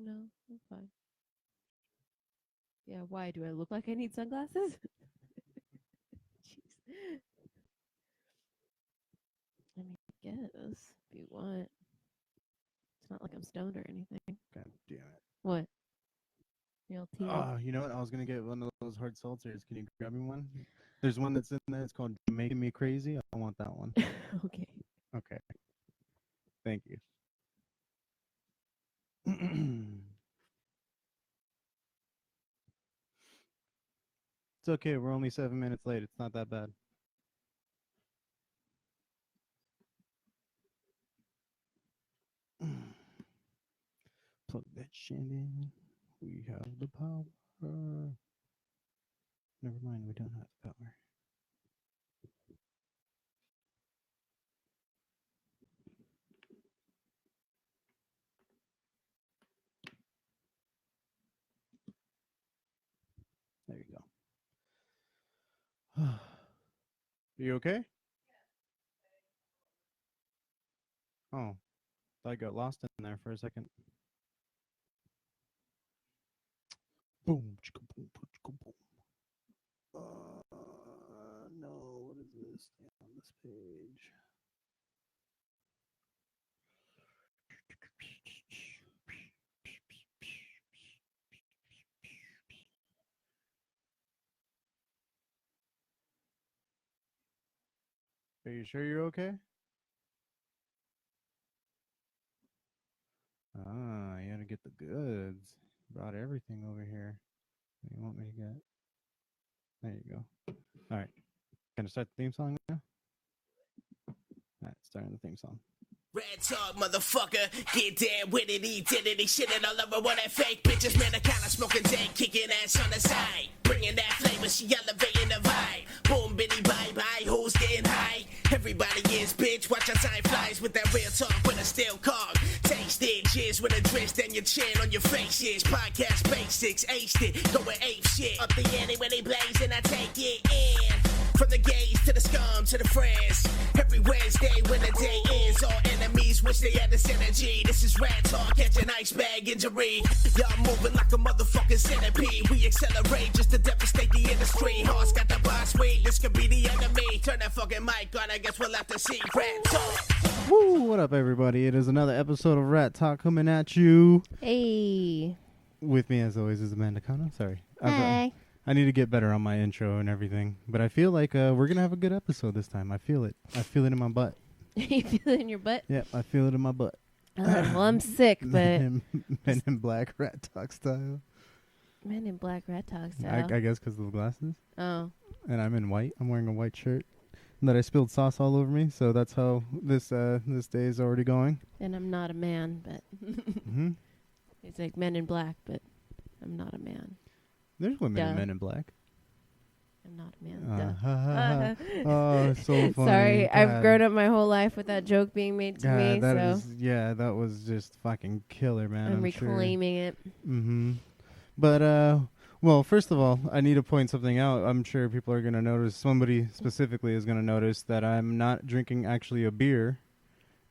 No, I'm fine. Yeah, why? Do I look like I need sunglasses? Jeez. I mean, I guess if you want. It's not like I'm stoned or anything. God damn it. What? You'll tea? You know what? I was gonna get one of those hard seltzers. Can you grab me one? There's one that's in there. It's called "Making Me Crazy." I want that one. Okay. Okay. Thank you. It's okay. We're only 7 minutes late. It's not that bad. Plug that shit in. We have the power. Never mind. We don't have the power. There you go. Are you okay? Oh, I got lost in there for a second. Boom, chicka, boom, chicka, boom. No, what is this on this page? Are you sure you're okay? You gotta get the goods. Brought everything over here. What do you want me to get? There you go. All right. Can I start the theme song now? All right, starting the theme song. Red talk, motherfucker, get down with it, identity, shit it all over with that fake bitches, man, I kinda smoking dank, kicking ass on the side, bringing that flavor, she elevating the vibe, boom, bitty, bye-bye, who's getting high, everybody is, bitch, watch how time flies, with that real talk, with a steel cog, taste it, jizz with a twist, and your chin on your faces, podcast basics, aced it, going ape shit, up the ante when they blaze, and I take it in. From the gays to the scum to the friends. Every Wednesday when the day ends, all enemies wish they had the synergy. This is Ratt Talk, catch an ice bag injury. Y'all moving like a motherfucking centipede. We accelerate just to devastate the industry. Hearts got the boss weight, this could be the enemy. Turn that fucking mic on, I guess we'll have to see. Ratt Talk. Woo! What up, everybody? It is another episode of Ratt Talk coming at you. Hey. With me, as always, is Amanda Cano. Sorry. Hi. I need to get better on my intro and everything. But I feel like we're going to have a good episode this time. I feel it. I feel it in my butt. You feel it in your butt? Yep, I feel it in my butt. Well, I'm sick, but... Men in Black Ratt Talk style. Men in Black Ratt Talk style. I guess because of the glasses. Oh. And I'm in white. I'm wearing a white shirt. That I spilled sauce all over me. So that's how this day is already going. And I'm not a man, but... It's like Men in Black, but I'm not a man. There's women and men in black. I'm not a man. Oh, so funny. Sorry, God. I've grown up my whole life with that joke being made to me. That was just fucking killer, man. I'm reclaiming it. Mm-hmm. But, well, first of all, I need to point something out. I'm sure people are going to notice, somebody specifically is going to notice that I'm not drinking actually a beer.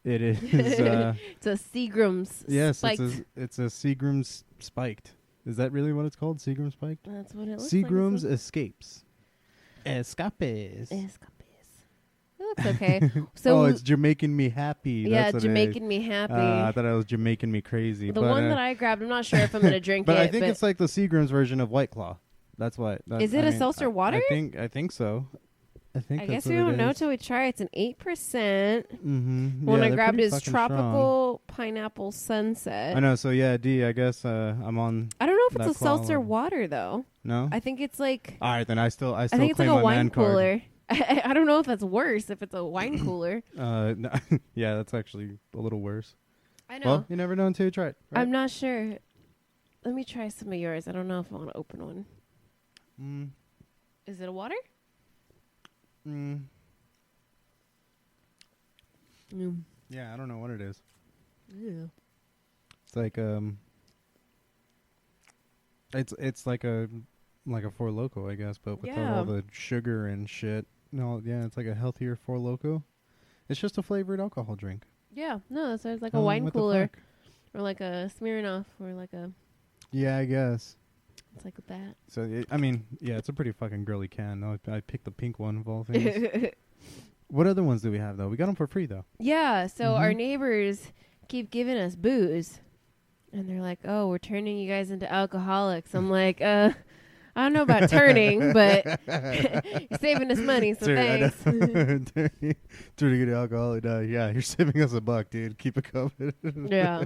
It is... it's a Seagram's spiked. Yes, it's a Seagram's spiked. Is that really what it's called? Seagram's spiked? That's what it looks Seagram's like. Escapes. Escapes. It looks okay. So it's Jamaican me happy. Yeah, Jamaican me happy. I thought it was Jamaican me crazy. The one that I grabbed, I'm not sure if I'm going to drink but it. I think it's like the Seagram's version of White Claw. That's what. Is it a seltzer water? I think so. I guess we don't know till we try. It's an 8%. Mm-hmm. One I grabbed is Tropical Pineapple Sunset. I know. So yeah, D. I guess I'm on. I don't know if it's a seltzer water though. No. I think it's like. All right, then I still think it's like a wine cooler. I don't know if that's worse if it's a wine cooler. No, yeah, that's actually a little worse. I know. Well, you never know until you try it. Right? I'm not sure. Let me try some of yours. I don't know if I want to open one. Is it a water? Yeah, I don't know what it is. Yeah. It's like it's like a Four Loko, I guess, but without all the sugar and shit. No, yeah, it's like a healthier Four Loko. It's just a flavored alcohol drink. Yeah, no, so it's like a wine cooler. or like a Smirnoff, or like a. Yeah, I guess. It's like that. So I mean, yeah, it's a pretty fucking girly can. Though I picked the pink one of all things. What other ones do we have though? We got them for free though. Yeah. So our neighbors keep giving us booze, and they're like, "Oh, we're turning you guys into alcoholics." I'm like, I don't know about turning, but you're saving us money, so thanks. Turning into alcoholic. Yeah, you're saving us $1, dude. Keep it coming. Yeah,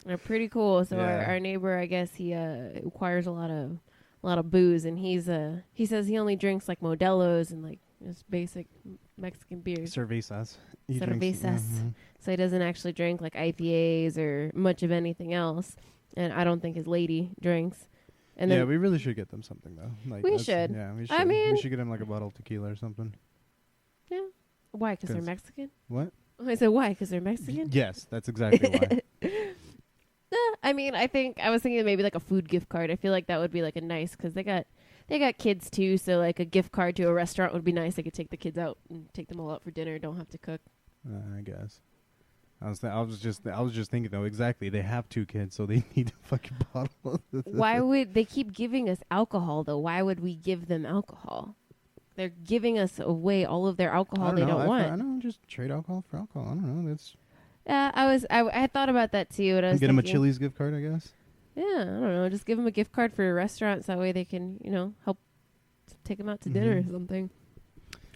they're pretty cool. So Yeah. our neighbor, I guess he acquires a lot of booze, and he says he only drinks like Modelo's and like just basic Mexican beers. Cervezas. So he doesn't actually drink like IPAs or much of anything else. And I don't think his lady drinks. And then we really should get them something though. Like we should. Yeah, we should. I mean, we should get them like a bottle of tequila or something. Yeah. Why? Because they're Mexican? What? I said why? Because they're Mexican? Yes, that's exactly why. I mean, I was thinking maybe like a food gift card. I feel like that would be like a nice, because they got kids too. So like a gift card to a restaurant would be nice. They could take the kids out and take them all out for dinner. Don't have to cook. I guess. I was just thinking though. Exactly. They have 2 kids, so they need a fucking bottle. Why would they keep giving us alcohol though? Why would we give them alcohol? They're giving us away all of their alcohol they don't want. I don't just trade alcohol for alcohol. I don't know. That's. I thought about that too. And I was get them a thinking, Chili's gift card, I guess. Yeah, I don't know. Just give them a gift card for a restaurant, so that way they can, help take them out to dinner or something.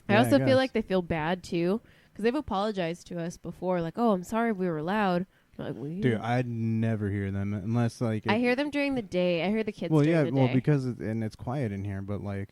I Yeah, also I feel like guess. they feel bad too, because they've apologized to us before, like, "Oh, I'm sorry we were loud." I'm like, well, Dude, I'd never hear them unless like. I hear them during the day. I hear the kids. Well, during yeah, the well day. because it's quiet in here, but like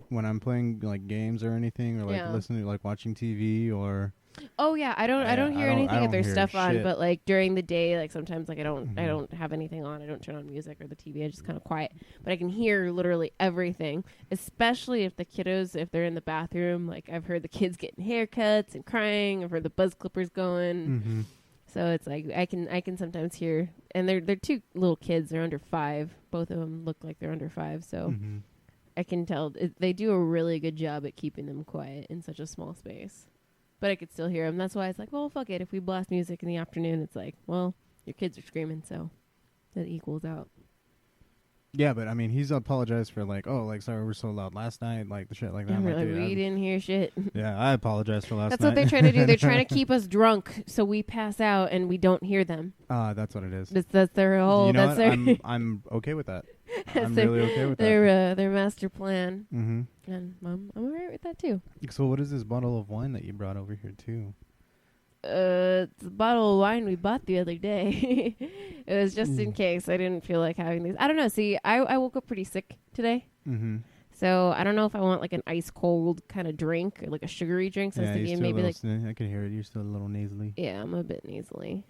when I'm playing like games or anything, or like Yeah. listening to like watching TV or. Oh yeah, I don't hear anything of their hear stuff on, shit. but like during the day, like sometimes like I don't Mhm. have anything on. I don't turn on music or the TV. I just kind of quiet, but I can hear literally everything. Especially if the kiddos, if they're in the bathroom, like I've heard the kids getting haircuts and crying. I've heard the buzz clippers going. Mm-hmm. So it's like I can sometimes hear, and they're 2 little kids. They're under 5. Both of them look like they're under 5. So Mm-hmm. I can tell they do a really good job at keeping them quiet in such a small space. But I could still hear them. That's why it's like, well, fuck it. If we blast music in the afternoon, it's like, well, your kids are screaming, so that equals out. Yeah, but I mean, he's apologized for like, oh, like sorry, we're so loud last night, like the shit like that. I'm We're like, like, dude, we didn't hear shit. yeah, I apologize for last That's night. what they're trying to do. They're trying to keep us drunk so we pass out and we don't hear them. That's what it is. That's their whole. You know that's what? their. I'm okay with that. That's I'm really okay with that. Their master plan, Mm-hmm. and I'm alright with that too. So what is this bottle of wine that you brought over here too? It's a bottle of wine we bought the other day. It was just in case. I didn't feel like having these. I don't know. See, I woke up pretty sick today. Mm-hmm. So I don't know if I want like an ice cold kind of drink or like a sugary drink. So I was thinking maybe like. I can hear it. You're still a little nasally. Yeah, I'm a bit nasally.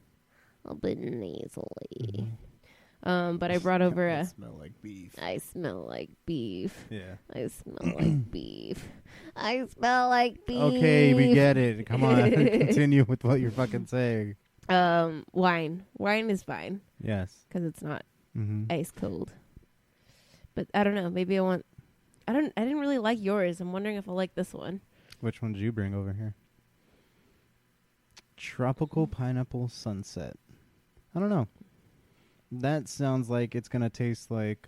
Mm-hmm. But I brought over I a. smell like beef. I smell like beef. Yeah. I smell like beef. I smell like beef. Okay, we get it. Come on, continue with what you're fucking saying. Wine. Wine is fine Yes. because it's not Mm-hmm. ice cold. But I don't know. Maybe I want. I didn't really like yours. I'm wondering if I like this one. Which one did you bring over here? Tropical pineapple sunset. I don't know. That sounds like it's gonna taste like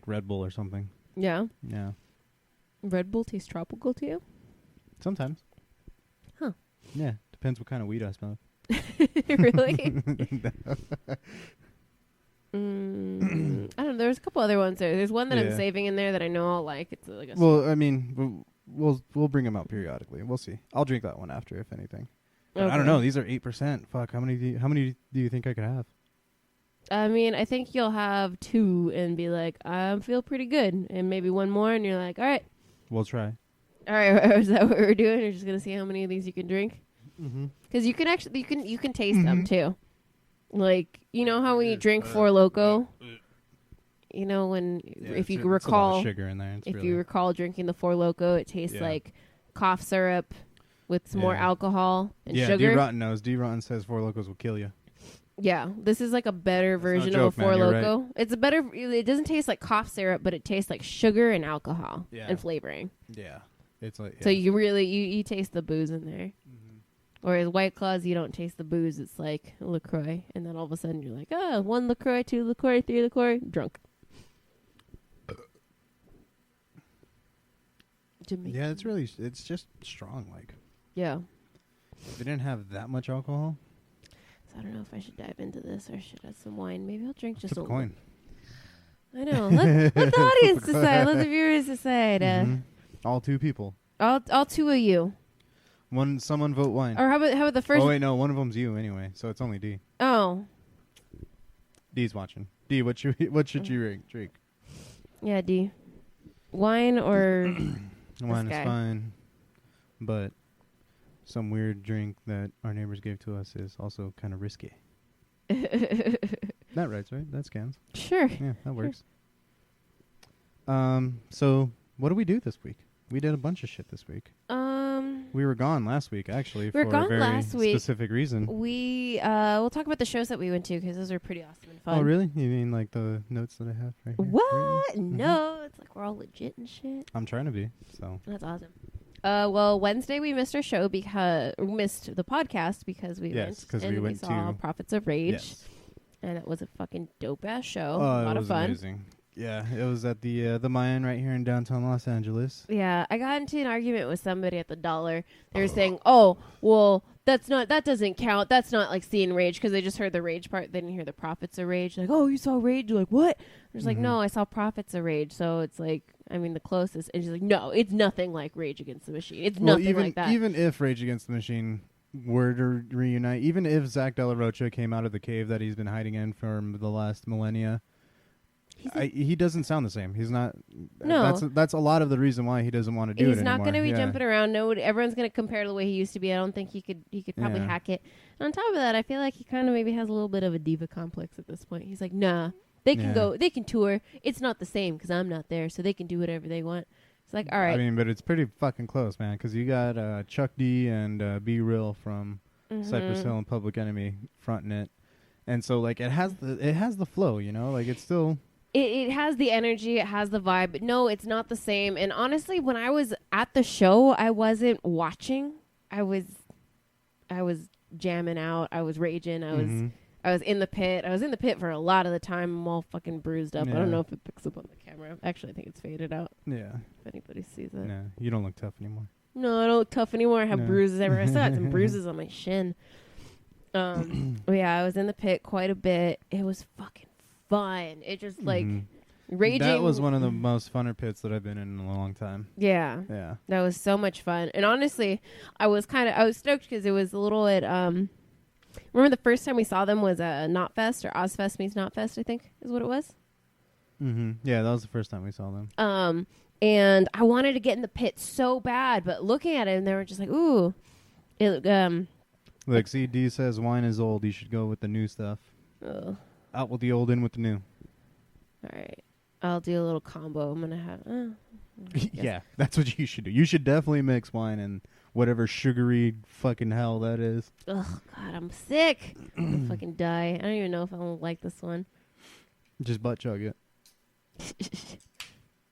Red Bull or something. Yeah. Yeah. Red Bull tastes tropical to you? Sometimes. Huh. Yeah. Depends what kind of weed I smoke. Really? I don't know. There's a couple other ones there. There's one that I'm Yeah. saving in there that I know I'll like. It's like a Well, I mean, we'll bring them out periodically. We'll see. I'll drink that one after, if anything. But I don't know. These are 8%. Fuck. How many do you think I could have? I mean, I think you'll have 2 and be like, I feel pretty good, and maybe one more, and you're like, all right, We'll try. all right. Is that what we're doing? You're just gonna see how many of these you can drink, Mm-hmm. because you can actually you can taste them too. Like, you know how when you drink Four Loko, you know when if you it's a lot recall of sugar in there. It's if really, you recall drinking the Four Loko, it tastes like cough syrup with some more Yeah. alcohol and D sugar. Rotten knows. D Rotten says Four Locos will kill you. Yeah, this is like a better That's no version joke, of a Four man, you're Loko. It's a better. It doesn't taste like cough syrup, but it tastes like sugar and alcohol Yeah. and flavoring. Yeah. It's like So you really you taste the booze in there. Whereas White Claws, you don't taste the booze. It's like LaCroix. And then all of a sudden you're like, oh, 1 LaCroix, 2 LaCroix, 3 LaCroix, drunk. Jamaican. Yeah, it's just strong. Like, Yeah. they didn't have that much alcohol. So I don't know if I should dive into this or I should have some wine. Maybe I'll drink just Flip a a coin. I know. Let the audience decide. Let the viewers decide. All 2 people. All 2 of you. Someone vote wine. Or how about the first? Oh wait, no, one of them's you anyway, so it's only D. Oh. D's watching. D, what should you drink? Yeah, D. Wine or Wine guy. is fine, but some weird drink that our neighbors gave to us is also kind of risky. That right? That scans. Sure. Yeah, that works. So what did we do this week? We did a bunch of shit this week. We were gone last week, actually, for a very specific reason. We'll talk about the shows that we went to because those are pretty awesome and fun. Oh, really? You mean like the notes that I have right here? What? Right here? No, it's like we're all legit and shit. I'm trying to be, so. That's awesome. Well, Wednesday we missed our show because missed the podcast because we went to saw Prophets of Rage, yes. and it was a fucking dope ass show. Oh, a lot it of was fun. Amazing. Yeah, it was at the Mayan right here in downtown Los Angeles. Yeah, I got into an argument with somebody at the Dollar. They were saying, "Oh, well, that doesn't count. That's not like seeing Rage," because they just heard the Rage part. They didn't hear the Prophets of Rage. Like, "Oh, you saw Rage?" You're like, "What?" There's like, "No, I saw Prophets of Rage." So it's like, I mean, the closest. And she's like, "No, it's nothing like Rage Against the Machine. It's nothing like that." Even if Rage Against the Machine were to reunite, even if Zach De La Rocha came out of the cave that he's been hiding in for the last millennia, he doesn't sound the same. He's not. No, that's a lot of the reason why he doesn't want to do it anymore. He's not going to be jumping around. No, everyone's going to compare to the way he used to be. I don't think he could probably hack it. And on top of that, I feel like he kind of maybe has a little bit of a diva complex at this point. He's like, nah, they can go, they can tour. It's not the same because I'm not there, so they can do whatever they want. It's like, all right. I mean, but it's pretty fucking close, man. Because you got Chuck D and Be Real from Cypress Hill and Public Enemy fronting it, and so like it has the flow, you know, like it's still. It has the energy, it has the vibe, but no, it's not the same. And honestly, when I was at the show, I wasn't watching. I was jamming out. I was raging. I was in the pit. I was in the pit for a lot of the time. I'm all fucking bruised up. Yeah. I don't know if it picks up on the camera. Actually, I think it's faded out. Yeah. If anybody sees it. Yeah, you don't look tough anymore. No, I don't look tough anymore. I have bruises everywhere. I still had some bruises on my shin. But yeah, I was in the pit quite a bit. It was fucking fun. It just like raging. That was one of the most funner pits that I've been in a long time. Yeah. Yeah. That was so much fun. And honestly, I was stoked because it was a little at remember the first time we saw them was a Knotfest or Ozfest meets Knotfest, I think is what it was. Yeah, that was the first time we saw them. And I wanted to get in the pit so bad, but looking at it, and they were just like, ooh. Look, see, D says wine is old. You should go with the new stuff. Out with the old, in with the new. All right. I'll do a little combo. I'm going to have... Yeah, that's what you should do. You should definitely mix wine and whatever sugary fucking hell that is. Ugh, God, I'm sick. I'm fucking die. I don't even know if I won't like this one. Just butt chug it.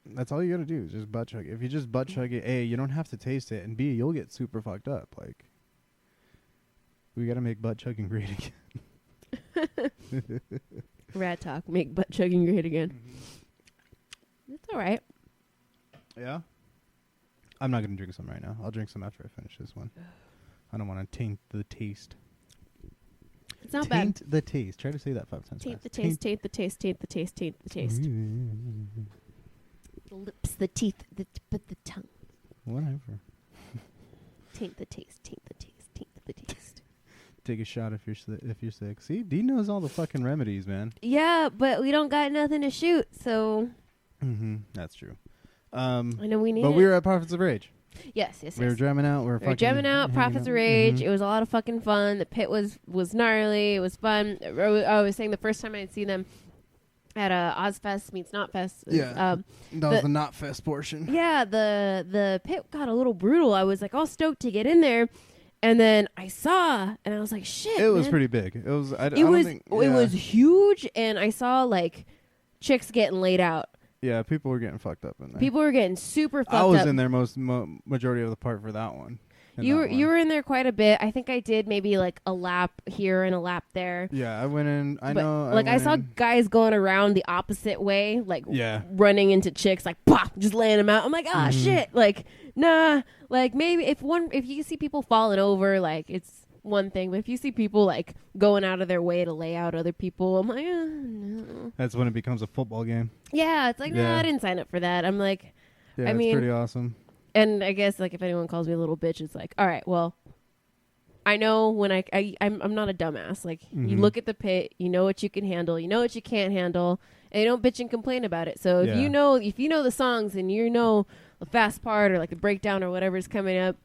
That's all you gotta do is just butt chug it. If you just butt chug it, A, you don't have to taste it, and B, you'll get super fucked up. Like, we gotta make butt chugging great again. Rat talk, make butt chugging great again. It's all right. Yeah? I'm not gonna drink some right now. I'll drink some after I finish this one. I don't want to taint the taste. It's not taint bad. the taste. Try to say that 5 times. Taint the taste, taint the taste, taint the taste, taint the taste. The lips, the teeth, the tongue. Whatever. Taint the taste, taint the taste, taint the taste. Take a shot if you're sick. See, D knows all the fucking remedies, man. Yeah, but we don't got nothing to shoot, so. That's true. I know we need. But we were at Prophets of Rage. Yes. We were jamming out. We were jamming out. Prophets of Rage. It was a lot of fucking fun. The pit was gnarly. It was fun. I was saying the first time I'd seen them at Ozfest meets Knotfest. Yeah. That was the Knotfest portion. Yeah. The pit got a little brutal. I was like all stoked to get in there. And then I saw, and I was like, "Shit!" It was pretty big. It was. It was huge, and I saw like chicks getting laid out. Yeah, people were getting fucked up in there. People were getting super fucked up. I was in there majority of the part for that one. You were in there quite a bit. I think I did maybe like a lap here and a lap there. Yeah, I went in. I saw guys going around the opposite way, like yeah, running into chicks, like pop, just laying them out. I'm like, shit, like nah, like maybe if you see people falling over, like it's one thing, but if you see people like going out of their way to lay out other people, I'm like, no. That's when it becomes a football game. Yeah, it's like, no, I didn't sign up for that. I'm like, yeah, it's pretty awesome. And I guess like if anyone calls me a little bitch, it's like, all right, well, I know when I'm not a dumbass. Like you look at the pit, you know what you can handle, you know what you can't handle, and you don't bitch and complain about it. So if you know the songs and you know the fast part or like the breakdown or whatever's coming up,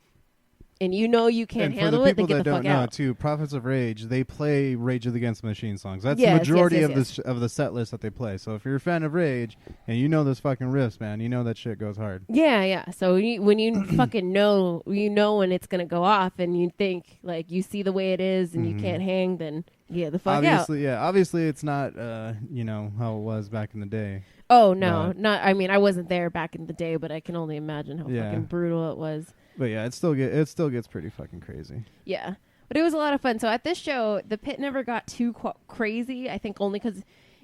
and you know you can't handle it, then get the fuck out. For the people that don't know, too, Prophets of Rage, they play Rage Against the Machine songs. That's the majority of the set list that they play. So if you're a fan of Rage and you know those fucking riffs, man, you know that shit goes hard. Yeah. So when you fucking know, when it's gonna go off, and you think like you see the way it is, and you can't hang, then the fuck out. Obviously it's not how it was back in the day. Oh no, not. I mean, I wasn't there back in the day, but I can only imagine how fucking brutal it was. But yeah, it still gets pretty fucking crazy. Yeah, but it was a lot of fun. So at this show, the pit never got too crazy. I think only because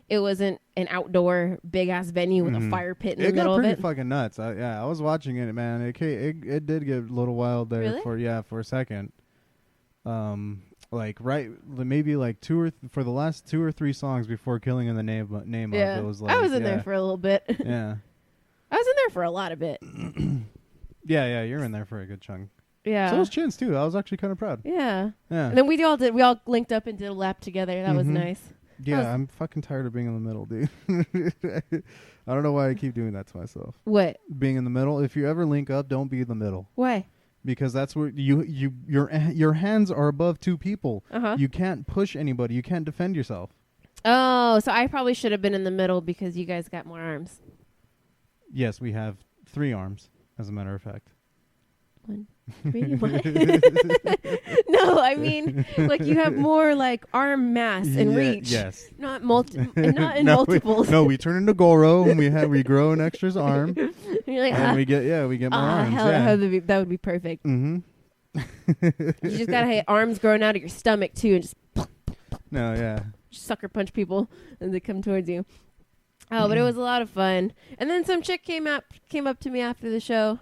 it wasn't an outdoor big ass venue with a fire pit in the middle of it. It got pretty fucking nuts. I was watching it, man. It did get a little wild there for a second. Maybe like for the last 2 or 3 songs before Killing in the Name of, it was like I was in there for a little bit. Yeah, I was in there for a lot of it. Yeah, you're in there for a good chunk. Yeah. So was Chins too. I was actually kind of proud. Yeah. And then we all linked up and did a lap together. That was nice. Yeah, I'm fucking tired of being in the middle, dude. I don't know why I keep doing that to myself. What? Being in the middle. If you ever link up, don't be in the middle. Why? Because that's where your hands are above 2 people. You can't push anybody. You can't defend yourself. Oh, so I probably should have been in the middle because you guys got more arms. Yes, we have 3 arms. As a matter of fact. 1, 3, 1. No, I mean, like you have more like arm mass and reach. Yes. Not in multiples. We turn into Goro and we grow an extra's arm. You're like, and we get more arms. Hell, that would be perfect. You just gotta have arms growing out of your stomach too, and just just sucker punch people as they come towards you. Oh, but it was a lot of fun. And then some chick came up to me after the show,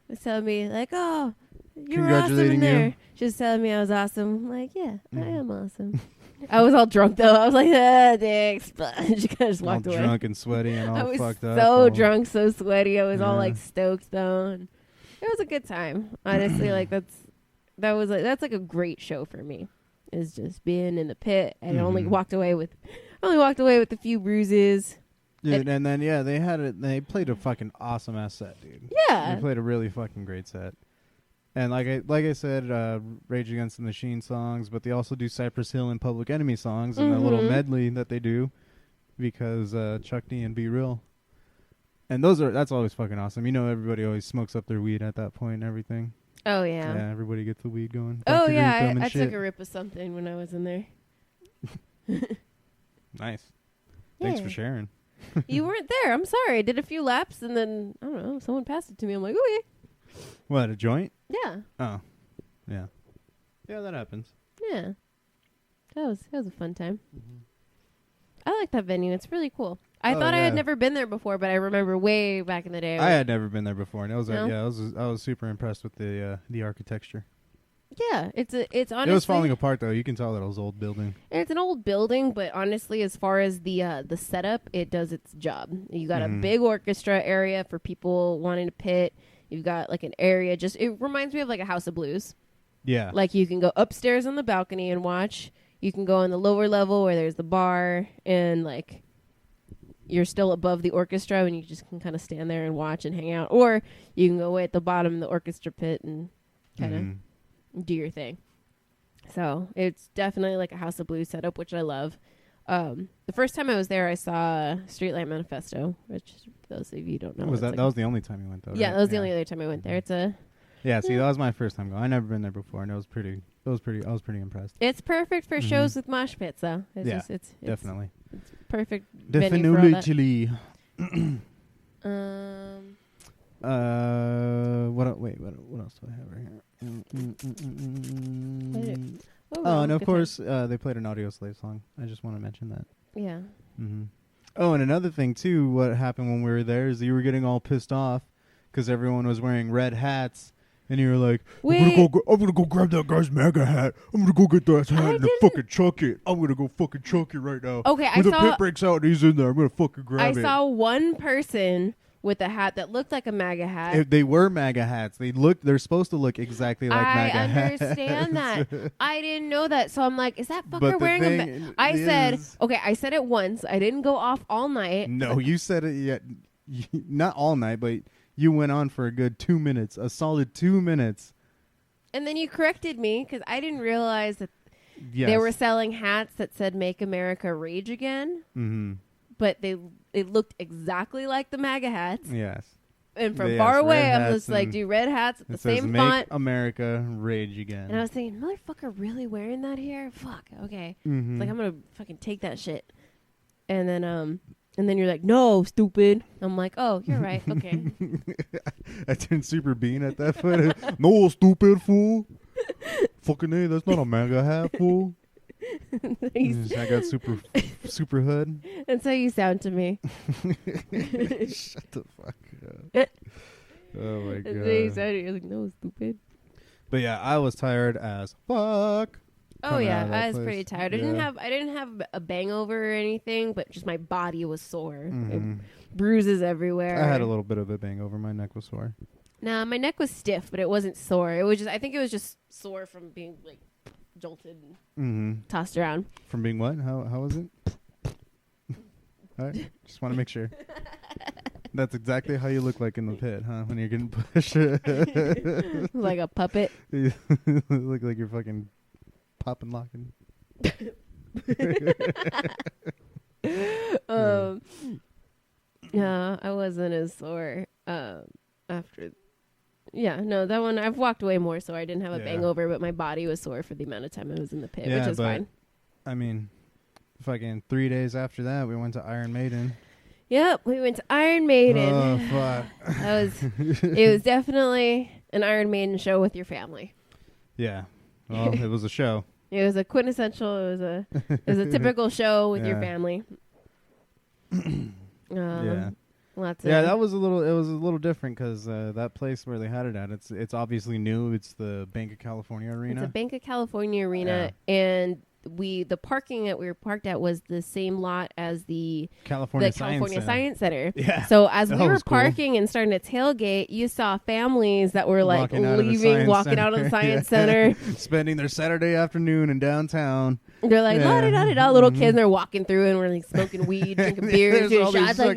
was telling me like, "Oh, you were awesome in there." She was telling me I was awesome. I'm like, yeah, I am awesome. I was all drunk though. I was like, thanks. She kind of just walked away. Drunk and sweaty and all fucked up. So drunk, so sweaty. I was all like stoked though. And it was a good time. Honestly, like that's like a great show for me. Is just being in the pit, and I only walked away with a few bruises. Dude, and then they played a fucking awesome ass set, dude. Yeah. They played a really fucking great set. And like I said, Rage Against the Machine songs, but they also do Cypress Hill and Public Enemy songs in a little medley that they do because Chuck D and Be Real. And that's always fucking awesome. You know, everybody always smokes up their weed at that point and everything. Oh yeah. Yeah, everybody gets the weed going. Oh yeah, I took a rip of something when I was in there. Nice. Thanks for sharing. You weren't there. I'm sorry. I did a few laps and then I don't know. Someone passed it to me. I'm like, okay. What, a joint? Yeah. Oh, yeah. Yeah, that happens. Yeah. That was a fun time. I like that venue. It's really cool. I thought I had never been there before, but I remember way back in the day. I had never been there before, and I was super impressed with the architecture. Yeah, it's honestly. It was falling apart though. You can tell that it was an old building. It's an old building, but honestly, as far as the setup, it does its job. You got a big orchestra area for people wanting to pit. You've got like an area. It reminds me of like a House of Blues. Yeah. Like you can go upstairs on the balcony and watch. You can go on the lower level where there's the bar and like you're still above the orchestra and you just can kind of stand there and watch and hang out. Or you can go way at the bottom of the orchestra pit and kind of do your thing. So it's definitely like a House of Blues setup, which I love. The first time I was there, I saw Streetlight Manifesto, which those of you don't know. That was the only time you went though? Yeah, right? that was the only other time I went there. See, that was my first time going. I never been there before, and I was pretty impressed. It's perfect for shows with mosh pits, though. It's definitely. It's perfect. Definitely. What else do I have right here? Oh, and of course, they played an Audio Slave song. I just want to mention that. Yeah. Mm-hmm. Oh, and another thing, too, what happened when we were there is you were getting all pissed off because everyone was wearing red hats, and you were like, I'm gonna go grab that guy's MAGA hat. I'm gonna go get that hat and fucking chuck it. I'm gonna go fucking chuck it right now. Okay, when the pit breaks out and he's in there, I'm gonna fucking grab it. I saw one person with a hat that looked like a MAGA hat. They were MAGA hats. They're supposed to look exactly like MAGA hats. I understand that. I didn't know that. So I'm like, is that fucker wearing a I said it once. I didn't go off all night. No, you said it yet. Not all night, but you went on for a good 2 minutes, a solid 2 minutes. And then you corrected me because I didn't realize that they were selling hats that said "Make America Rage Again." Mm-hmm. But it looked exactly like the MAGA hats. Yes. And from far away, I'm just like, do red hats at the same font. Make America Rage Again. And I was thinking, motherfucker really wearing that here? Fuck. Okay. Mm-hmm. It's like, I'm going to fucking take that shit. And then you're like, no, stupid. I'm like, oh, you're right. Okay. I turned super bean at that point. No, stupid fool. Fucking A, that's not a MAGA hat, fool. I got super hood. That's how you sound to me. Shut the fuck up. Oh my god. You sounded like, no, stupid. But yeah, I was tired as fuck. Oh yeah, I was pretty tired. I didn't have a hangover or anything, but just my body was sore. Mm-hmm. Bruises everywhere. I had a little bit of a hangover. My neck was sore. Nah, my neck was stiff, but it wasn't sore. It was just, I think it was just sore from being like jolted and tossed around. From being what? How was it? All right, just want to make sure. That's exactly how you look like in the pit, huh? When you're getting pushed. Like a puppet. You look like you're fucking popping, locking. No, I wasn't as sore after. Yeah, no, that one, I've walked way more, so I didn't have a hangover, but my body was sore for the amount of time I was in the pit, which is fine. I mean, fucking 3 days after that, we went to Iron Maiden. Yep, we went to Iron Maiden. Oh, fuck. It was definitely an Iron Maiden show with your family. Yeah. Well, it was a show. It was a quintessential, it was a typical show with your family. Yeah. That was it was a little different because that place where they had it at, it's obviously new. It's the Bank of California Arena. It's a Bank of California Arena, and the parking that we were parked at was the same lot as the California Science Center. Yeah. So as we were parking and starting to tailgate, you saw families that were like walking out of the Science Center, spending their Saturday afternoon in downtown. They're like la-da-da-da-da, little kids, and they're walking through, and we're like smoking weed, drinking beers, doing shots. All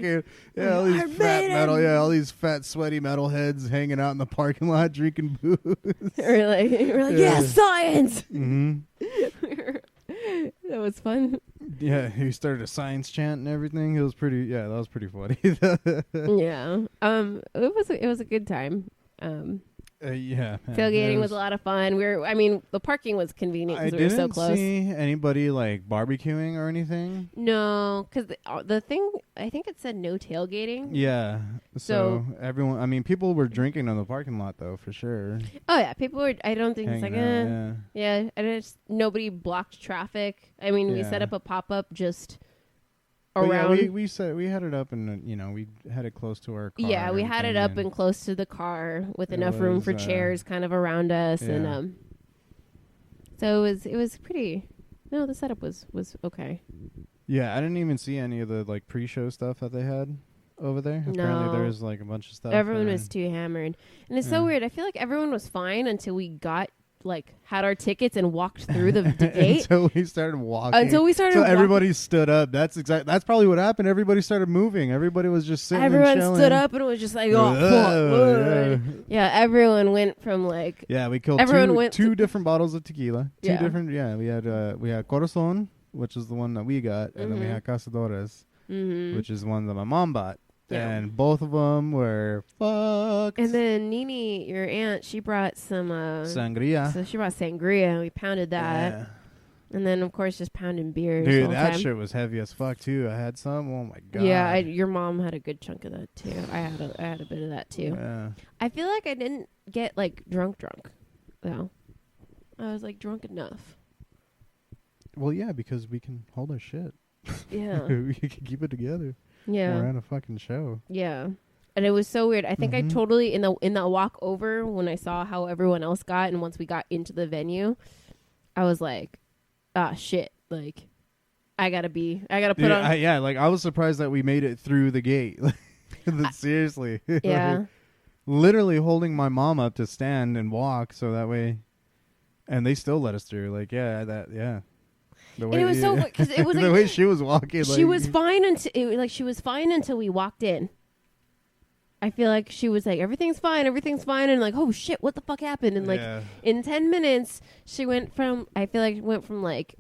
these fat all these fat sweaty metalheads hanging out in the parking lot drinking booze. we're like, yeah, science. Mm-hmm. That was fun. Yeah, he started a science chant and everything. It was pretty. Yeah, that was pretty funny. Yeah. It was a good time. Tailgating was a lot of fun. The parking was convenient because we were so close. I didn't see anybody like barbecuing or anything. No, because the thing, I think it said no tailgating. Yeah. So everyone, people were drinking in the parking lot though, for sure. Oh yeah, people were. I don't think it's like nobody blocked traffic. We set up a pop-up just around. We had it up and we had it close to our car. Yeah, we had it up and close to the car with enough room for chairs kind of around us, and so it was pretty. No, the setup was okay. Yeah, I didn't even see any of the like pre-show stuff that they had over there. No. Apparently there was like a bunch of stuff. Everyone was too hammered, and it's so weird. I feel like everyone was fine until we had our tickets and walked through the gate. Until we started walking. So everybody stood up. That's probably what happened. Everybody started moving. Everybody was just sitting Everyone and chilling. Stood up and it was just like, everyone went from like... Yeah, we killed two different bottles of tequila. We had Corazon, which is the one that we got, and then we had Cazadores, which is one that my mom bought. Yeah. And both of them were fucked. And then Nini, your aunt, she brought some... sangria. So she brought sangria, and we pounded that. And then, of course, just pounding beers all Dude, the that time. shit was heavy as fuck too. I had some. Oh my god. Yeah, your mom had a good chunk of that too. I had a bit of that too. Yeah. I feel like I didn't get like drunk though. I was like drunk enough. Well, yeah, because we can hold our shit. Yeah. We can keep it together. Yeah. We're at a fucking show. Yeah. And it was so weird. I think I totally in the walk over when I saw how everyone else got, and once we got into the venue, I was like, ah, shit. Like, I gotta put on. I was surprised that we made it through the gate. Seriously. Yeah. Literally holding my mom up to stand and walk so that way, and they still let us through. Like, yeah. The way, and it was so because it was the like way she was walking. she was fine until we walked in. I feel like she was like, everything's fine, and like, oh shit, what the fuck happened? And like in 10 minutes, she went from like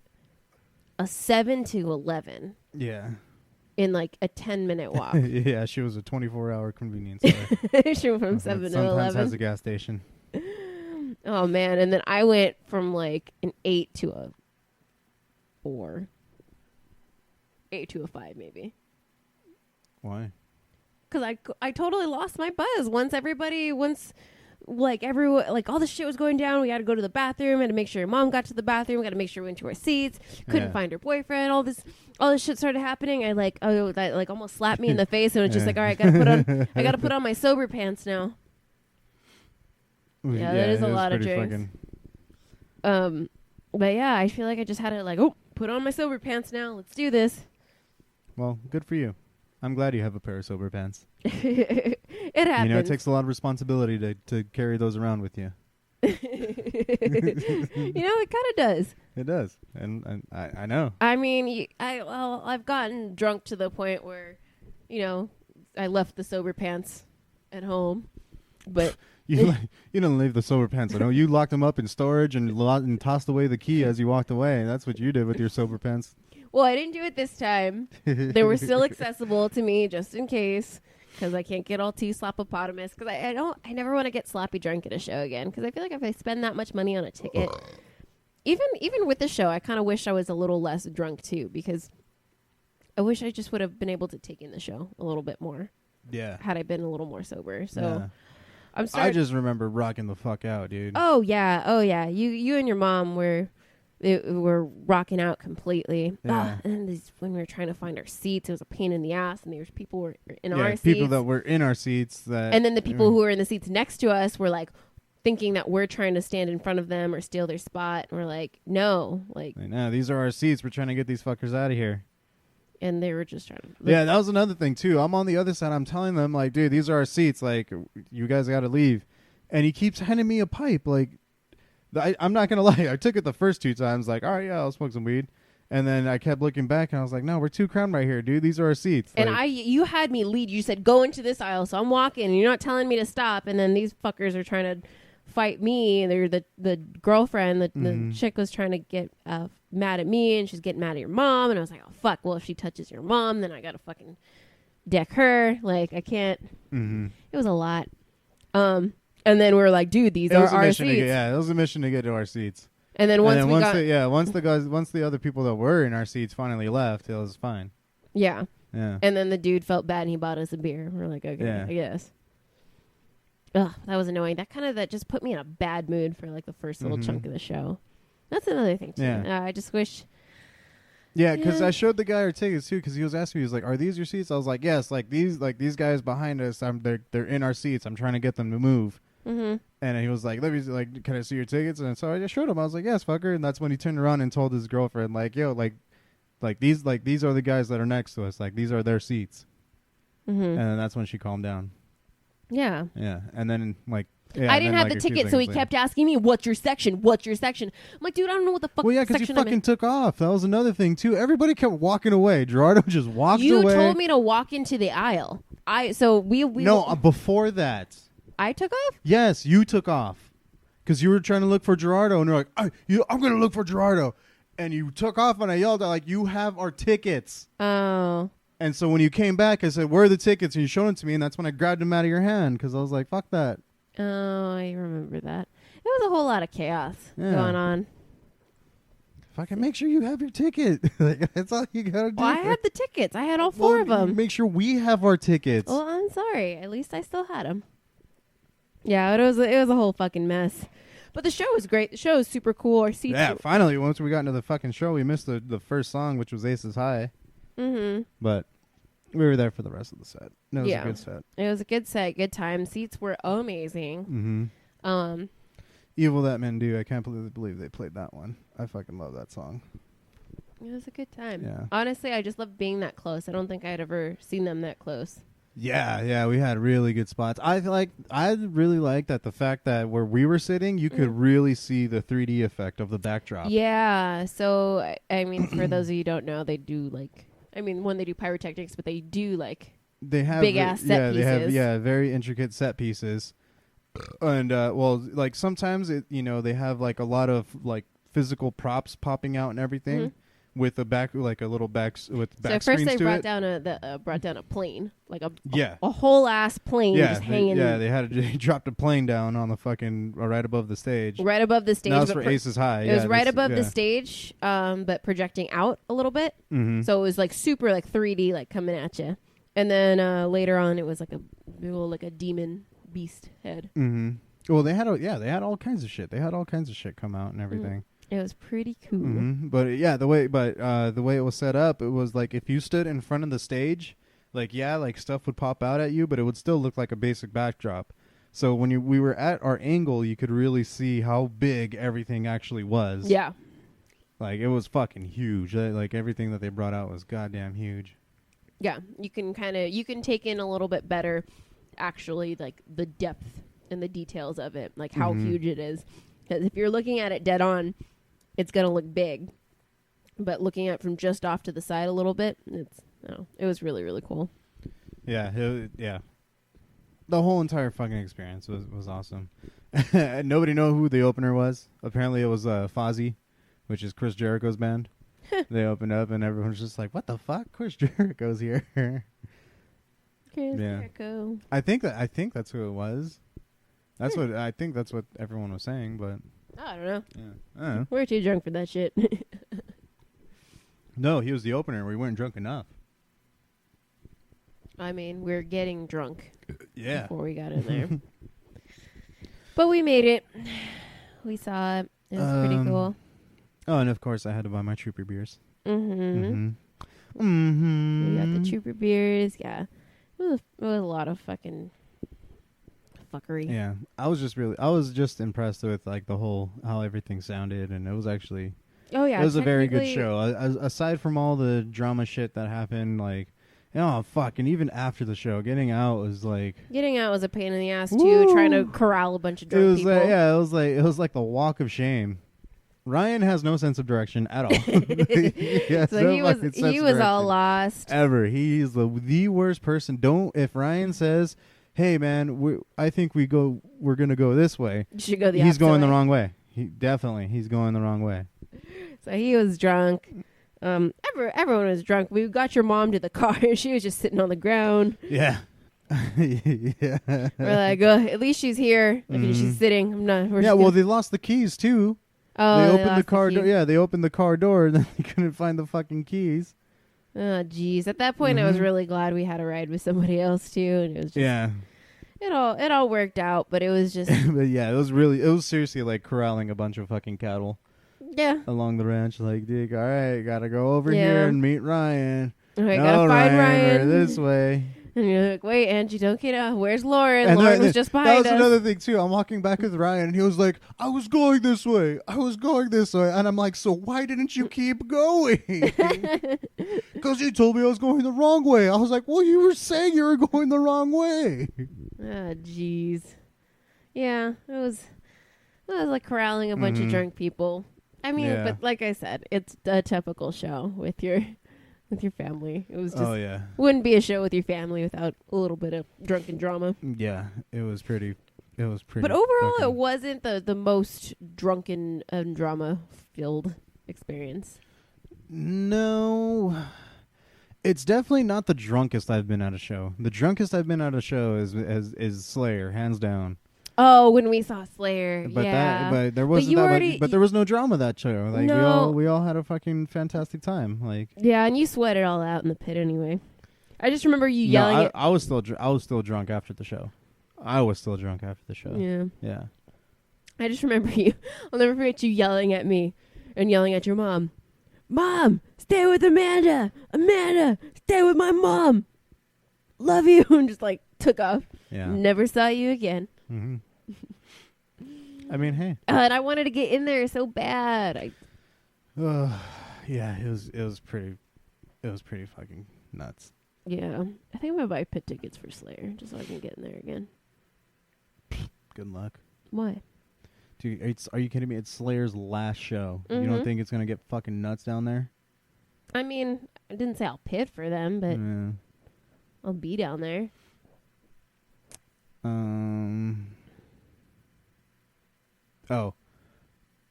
a 7 to 11. Yeah. In like a 10-minute walk. Yeah, she was a 24-hour convenience store. She went from 7 to 11. Sometimes has a gas station. Oh man, and then I went from like an 8 to a 4. 8 to a 5 maybe. Why? Because I totally lost my buzz once everyone, like all the shit was going down. We had to go to the bathroom. Had to make sure your mom got to the bathroom. We got to make sure we went to our seats. Couldn't find her boyfriend. All this shit started happening. That almost slapped me in the face, and it was just like, all right, I gotta put on my sober pants now. Yeah, that is a lot of drinks. But yeah, I feel like I just had to put on my sober pants now. Let's do this. Well, good for you. I'm glad you have a pair of sober pants. It happens. You know, it takes a lot of responsibility to carry those around with you. It kind of does. It does, and I know. I mean, I've gotten drunk to the point where, I left the sober pants at home, but you didn't leave the sober pants at home. You locked them up in storage and tossed away the key as you walked away. That's what you did with your sober pants. Well, I didn't do it this time. They were still accessible to me just in case, because I can't get all too slappopotamus. Because I never want to get sloppy drunk at a show again. Because I feel like if I spend that much money on a ticket, even with the show, I kind of wish I was a little less drunk too. Because I wish I just would have been able to take in the show a little bit more. Yeah. Had I been a little more sober. So I just remember rocking the fuck out, dude. Oh yeah. You and your mom were rocking out completely. Yeah. And when we were trying to find our seats, it was a pain in the ass. And there was people were in our seats. People that were in our seats. And then the people who were in the seats next to us were like thinking that we're trying to stand in front of them or steal their spot. And we're like, no. No, these are our seats. We're trying to get these fuckers out of here. And they were just trying to... Yeah, that was another thing, too. I'm on the other side. I'm telling them, like, dude, these are our seats. Like, you guys got to leave. And he keeps handing me a pipe, like... I'm not going to lie. I took it the first 2 times, like, all right, yeah, I'll smoke some weed. And then I kept looking back, and I was like, no, we're too crammed right here, dude. These are our seats. And you had me lead. You said, go into this aisle. So I'm walking, and you're not telling me to stop. And then these fuckers are trying to fight me. They're the girlfriend, the chick was trying to get mad at me, and she's getting mad at your mom. And I was like, oh, fuck. Well, if she touches your mom, then I got to fucking deck her. Like, I can't. It was a lot. And then we were like, dude, these are our seats. It was a mission to get to our seats. And then once the other people that were in our seats finally left, it was fine. Yeah. Yeah. And then the dude felt bad and he bought us a beer. We're like, okay, I guess. Ugh, that was annoying. That just put me in a bad mood for like the first little chunk of the show. That's another thing too. Yeah. I just wish. Yeah, because I showed the guy our tickets too, because he was asking me, he was like, "Are these your seats?" I was like, "Yes." Like these guys behind us, they're in our seats. I'm trying to get them to move. And he was like, "Let me can I see your tickets?" And so I just showed him. I was like, "Yes, fucker." And that's when he turned around and told his girlfriend, like, "Yo, like these are the guys that are next to us. Like these are their seats." And then that's when she calmed down. Yeah. Yeah, and then I didn't have the ticket, so he kept asking me, "What's your section? What's your section?" I'm like, "Dude, I don't know what the fuck." Well, yeah, because you fucking took off. That was another thing too. Everybody kept walking away. Gerardo just walked away. You told me to walk into the aisle. Before that. I took off? Yes, you took off. Because you were trying to look for Gerardo, and you're like, I'm going to look for Gerardo. And you took off, and I yelled out, like, you have our tickets. Oh. And so when you came back, I said, where are the tickets? And you showed them to me, and that's when I grabbed them out of your hand, because I was like, fuck that. Oh, I remember that. It was a whole lot of chaos going on. Fucking make sure you have your ticket. Like, that's all you gotta do. Well, I had the tickets. I had all 4 of them. Make sure we have our tickets. Well, I'm sorry. At least I still had them. Yeah, it was a whole fucking mess. But the show was great. The show was super cool. Our seats Yeah, finally, once we got into the fucking show, we missed the first song, which was Aces High. Mm-hmm. But we were there for the rest of the set. It was a good set. It was a good set, good time. Seats were amazing. Mm-hmm. Evil That Men Do. I can't believe they played that one. I fucking love that song. It was a good time. Yeah. Honestly, I just loved being that close. I don't think I'd ever seen them that close. Yeah, we had really good spots. I really like that the fact that where we were sitting, you could really see the 3D effect of the backdrop. Yeah. So, I mean, for those of you who don't know, they do when they do pyrotechnics, but they do they have big ass set pieces. They have very intricate set pieces. And sometimes they have a lot of physical props popping out and everything. With a back, a little back with back. So first they brought down a plane, a whole ass plane just hanging. They dropped a plane down on the fucking right above the stage. Right above the stage. That was for Aces High. It was right above the stage, but projecting out a little bit. Mm-hmm. So it was super 3D, coming at you. And then later on, it was a demon beast head. Mm-hmm. Well, they had all kinds of shit. They had all kinds of shit come out and everything. It was pretty cool. Mm-hmm. But the way it was set up, it was if you stood in front of the stage, stuff would pop out at you, but it would still look like a basic backdrop. So when we were at our angle, you could really see how big everything actually was. Yeah. It was fucking huge. Everything that they brought out was goddamn huge. Yeah, you can take in a little bit better, actually, the depth and the details of it, how huge it is. Because if you're looking at it dead on, it's gonna look big, but looking at it from just off to the it a little bit, it was really, really cool. Yeah, the whole entire fucking experience was awesome. Nobody know who the opener was. Apparently, it was Fozzy, which is Chris Jericho's band. They opened up, and everyone was just like, "What the fuck? Chris Jericho's here." Chris Jericho. I think that's who it was. That's what I think. That's what everyone was saying, but I don't know. Yeah, I don't know. We're too drunk for that shit. No, he was the opener. We weren't drunk enough. I mean, we're getting drunk. Yeah. Before we got in there, but we made it. We saw it. It was pretty cool. Oh, and of course, I had to buy my Trooper beers. We got the Trooper beers. Yeah, it was a lot of fucking fuckery. Yeah, I was just impressed with the whole how everything sounded, and it was actually it was a very good show. Aside from all the drama shit that happened, and even after the show, getting out was a pain in the ass too. Trying to corral a bunch of drunk people. It was like the walk of shame. Ryan has no sense of direction at all. He was all lost. Ever. He's the worst person. If Ryan says, "Hey man, I think we're gonna go this way," you should go the he's going way. the wrong way. He's going the wrong way. So he was drunk. Everyone was drunk. We got your mom to the car. She was just sitting on the ground. Yeah. Yeah. We're like, at least she's here. She's sitting. I'm not. Well, they lost the keys too. Oh, they opened the car door. Yeah, they opened the car door, and then they couldn't find the fucking keys. Oh, jeez. At that point, I was really glad we had a ride with somebody else too, and it was just it all worked out. But it was just. But yeah, it was seriously corralling a bunch of fucking cattle. Yeah. Along the ranch, dude, all right, gotta go over here and meet Ryan. Okay, gotta find Ryan. We're this way. And you're like, wait, Angie, don't get out. Where's Lauren? And Lauren was just behind us. That was another thing, too. I'm walking back with Ryan, and he was like, I was going this way. And I'm like, so why didn't you keep going? Because you told me I was going the wrong way. I was like, well, you were saying you were going the wrong way. Oh, jeez. Yeah, it was like corralling a bunch of drunk people. I mean, but like I said, it's a typical show with your family. It was just wouldn't be a show with your family without a little bit of drunken drama. Yeah, it was pretty. But overall, it wasn't the most drunken and drama filled experience. No, it's definitely not the drunkest I've been at a show. The drunkest I've been at a show is Slayer, hands down. Oh, when we saw Slayer. But yeah. but there wasn't but there was no drama that show. Like No. we all had a fucking fantastic time. Like Yeah, and you sweat it all out in the pit anyway. I just remember you yelling at... I was still drunk after the show. Yeah. Yeah. I just remember you. I'll never forget you yelling at me and yelling at your mom. Mom, stay with Amanda. Amanda, stay with my mom. Love you. And just like took off. Yeah. Never saw you again. Mm-hmm. I mean, hey. And I wanted to get in there so bad. Yeah, it was pretty fucking nuts. Yeah. I think I'm going to buy pit tickets for Slayer just so I can get in there again. Good luck. Why? Dude, are you kidding me? It's Slayer's last show. Mm-hmm. You don't think it's going to get fucking nuts down there? I mean, I didn't say I'll pit for them, but I'll be down there. Oh,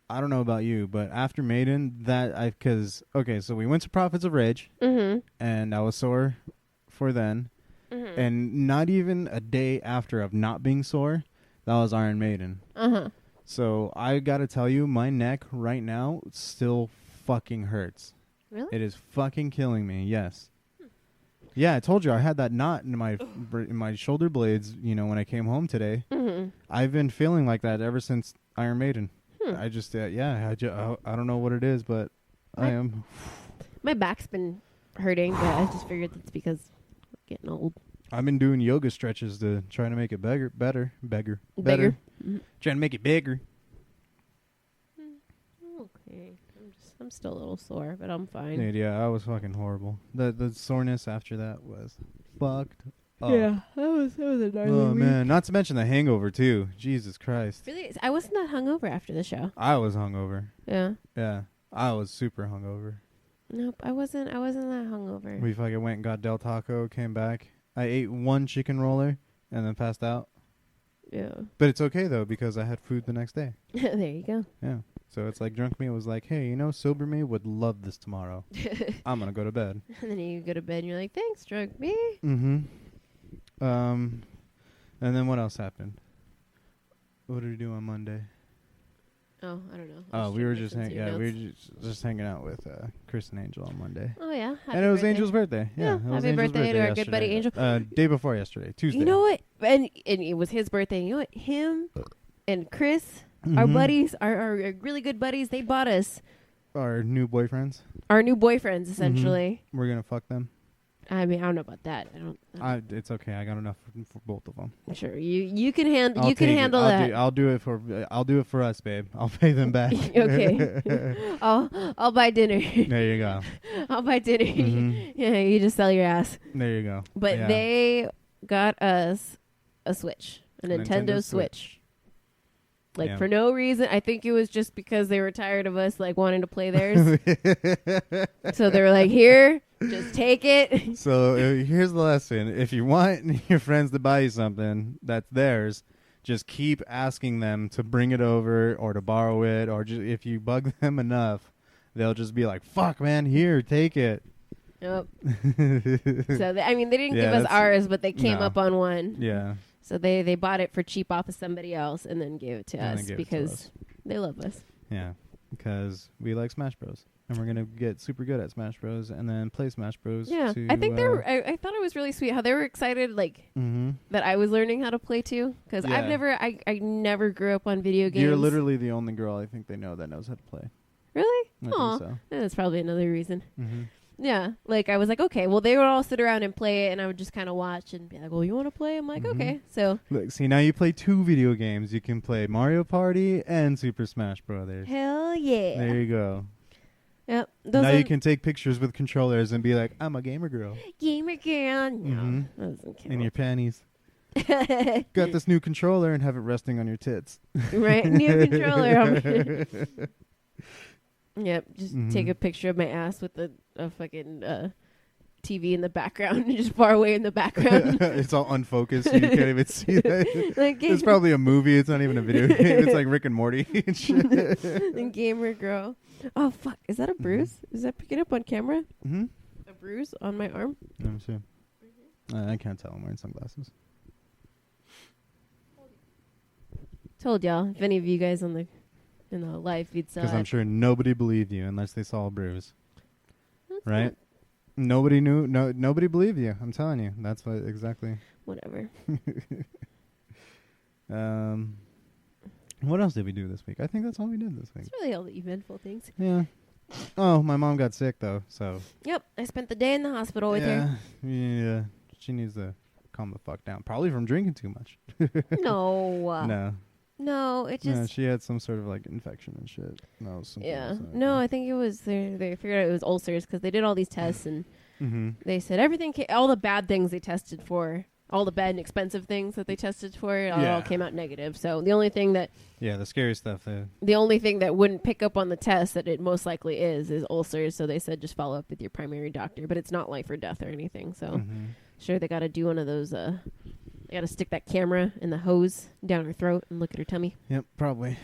I don't know about you, but after Maiden, so we went to Prophets of Rage, and I was sore for then, and not even a day after of not being sore, that was Iron Maiden. So I gotta tell you, my neck right now still fucking hurts. Really? It is fucking killing me. Yes. Yeah, I told you I had that knot in my shoulder blades. You know, when I came home today, I've been feeling like that ever since Iron Maiden. I just I don't know what it is, but I am. My back's been hurting, but I just figured it's because I'm getting old. I've been doing yoga stretches to try to make it better. Mm-hmm. Trying to make it bigger. Okay, I'm still a little sore, but I'm fine. Dude, yeah, I was fucking horrible. The soreness after that was fucked up. Yeah, that was a gnarly Oh week. man, not to mention the hangover too. Jesus Christ. Really, I wasn't that hungover after the show. I was hungover. Yeah. Yeah, I was super hungover. Nope, I wasn't that hungover. We fucking went and got Del Taco, came back. I ate one chicken roller and then passed out. Yeah. But it's okay though because I had food the next day. There you go. Yeah. So it's like drunk me was like, hey, sober me would love this tomorrow. I'm gonna go to bed. And then you go to bed and you're like, thanks, drunk me. Mm-hmm. And then what else happened? What did we do on Monday? Oh, I don't know. Oh, we were just hanging out with Chris and Angel on Monday. Oh yeah, and it was Angel's birthday. Yeah, it was happy Angel's birthday to our good buddy yesterday. Angel. Day before yesterday, Tuesday. You know what? And it was his birthday. You know what? Him and Chris, our buddies, our really good buddies, they bought us our new boyfriends. Our new boyfriends, essentially. We're gonna fuck them. I mean, I don't know about that. It's okay. I got enough for both of them. Sure, you can handle. You can handle that. I'll do it for us, babe. I'll pay them back. Okay. I'll buy dinner. There you go. I'll buy dinner. Yeah, you just sell your ass. There you go. But they got us a Switch, a Nintendo Switch. Like for no reason. I think it was just because they were tired of us like wanting to play theirs. So they were like, "Here, just take it." So here's the lesson: if you want your friends to buy you something that's theirs, just keep asking them to bring it over or to borrow it, or just if you bug them enough, they'll just be like, "Fuck, man, here, take it." Nope. So they didn't give us ours, but they came up on one. Yeah. So they bought it for cheap off of somebody else and then gave it to us because they love us. Yeah, because we like Smash Bros. And we're going to get super good at Smash Bros. And then play Smash Bros. Yeah, I think I thought it was really sweet how they were excited that I was learning how to play too. Because I never grew up on video games. You're literally the only girl I think they know that knows how to play. Really? I think so. That's probably another reason. Mm-hmm. Yeah, like I was like, okay, well they would all sit around and play it, and I would just kind of watch and be like, well, you want to play? I'm like, okay. So look, see, now you play 2 video games. You can play Mario Party and Super Smash Brothers. Hell yeah! There you go. Yep. Now you can take pictures with controllers and be like, I'm a gamer girl. Gamer girl. No, that doesn't count. In your panties. Got this new controller and have it resting on your tits. Right, new controller. Yep, just take a picture of my ass with a fucking TV in the background, just far away in the background. It's all unfocused, so you can't even see that. It's probably a movie. It's not even a video game. It's like Rick and Morty and shit. The gamer girl. Oh, fuck. Is that a bruise? Is that picking up on camera? Mm-hmm. A bruise on my arm? Let me see. I can't tell. I'm wearing sunglasses. Told y'all. If any of you guys in the live feed saw Because I'm it. sure nobody believed you unless they saw a bruise. That's Right? not- Nobody knew. No, nobody believed you. I'm telling you. That's what exactly. Whatever. What else did we do this week? I think that's all we did this week. It's really all the eventful things. Yeah. Oh, my mom got sick though, so. Yep. I spent the day in the hospital with her. Yeah. She needs to calm the fuck down. Probably from drinking too much. No. No, it just. no, she had some sort of like infection and shit. No, Yeah. No, I think it was they figured out it was ulcers because they did all these tests and they said everything, all the bad things they tested for, all the bad and expensive things that they tested for, it all came out negative. So the only thing that the scary stuff. the only thing that wouldn't pick up on the test that it most likely is ulcers. So they said just follow up with your primary doctor, but it's not life or death or anything. So sure they got to do one of those. They got to stick that camera in the hose down her throat and look at her tummy. Yep, probably.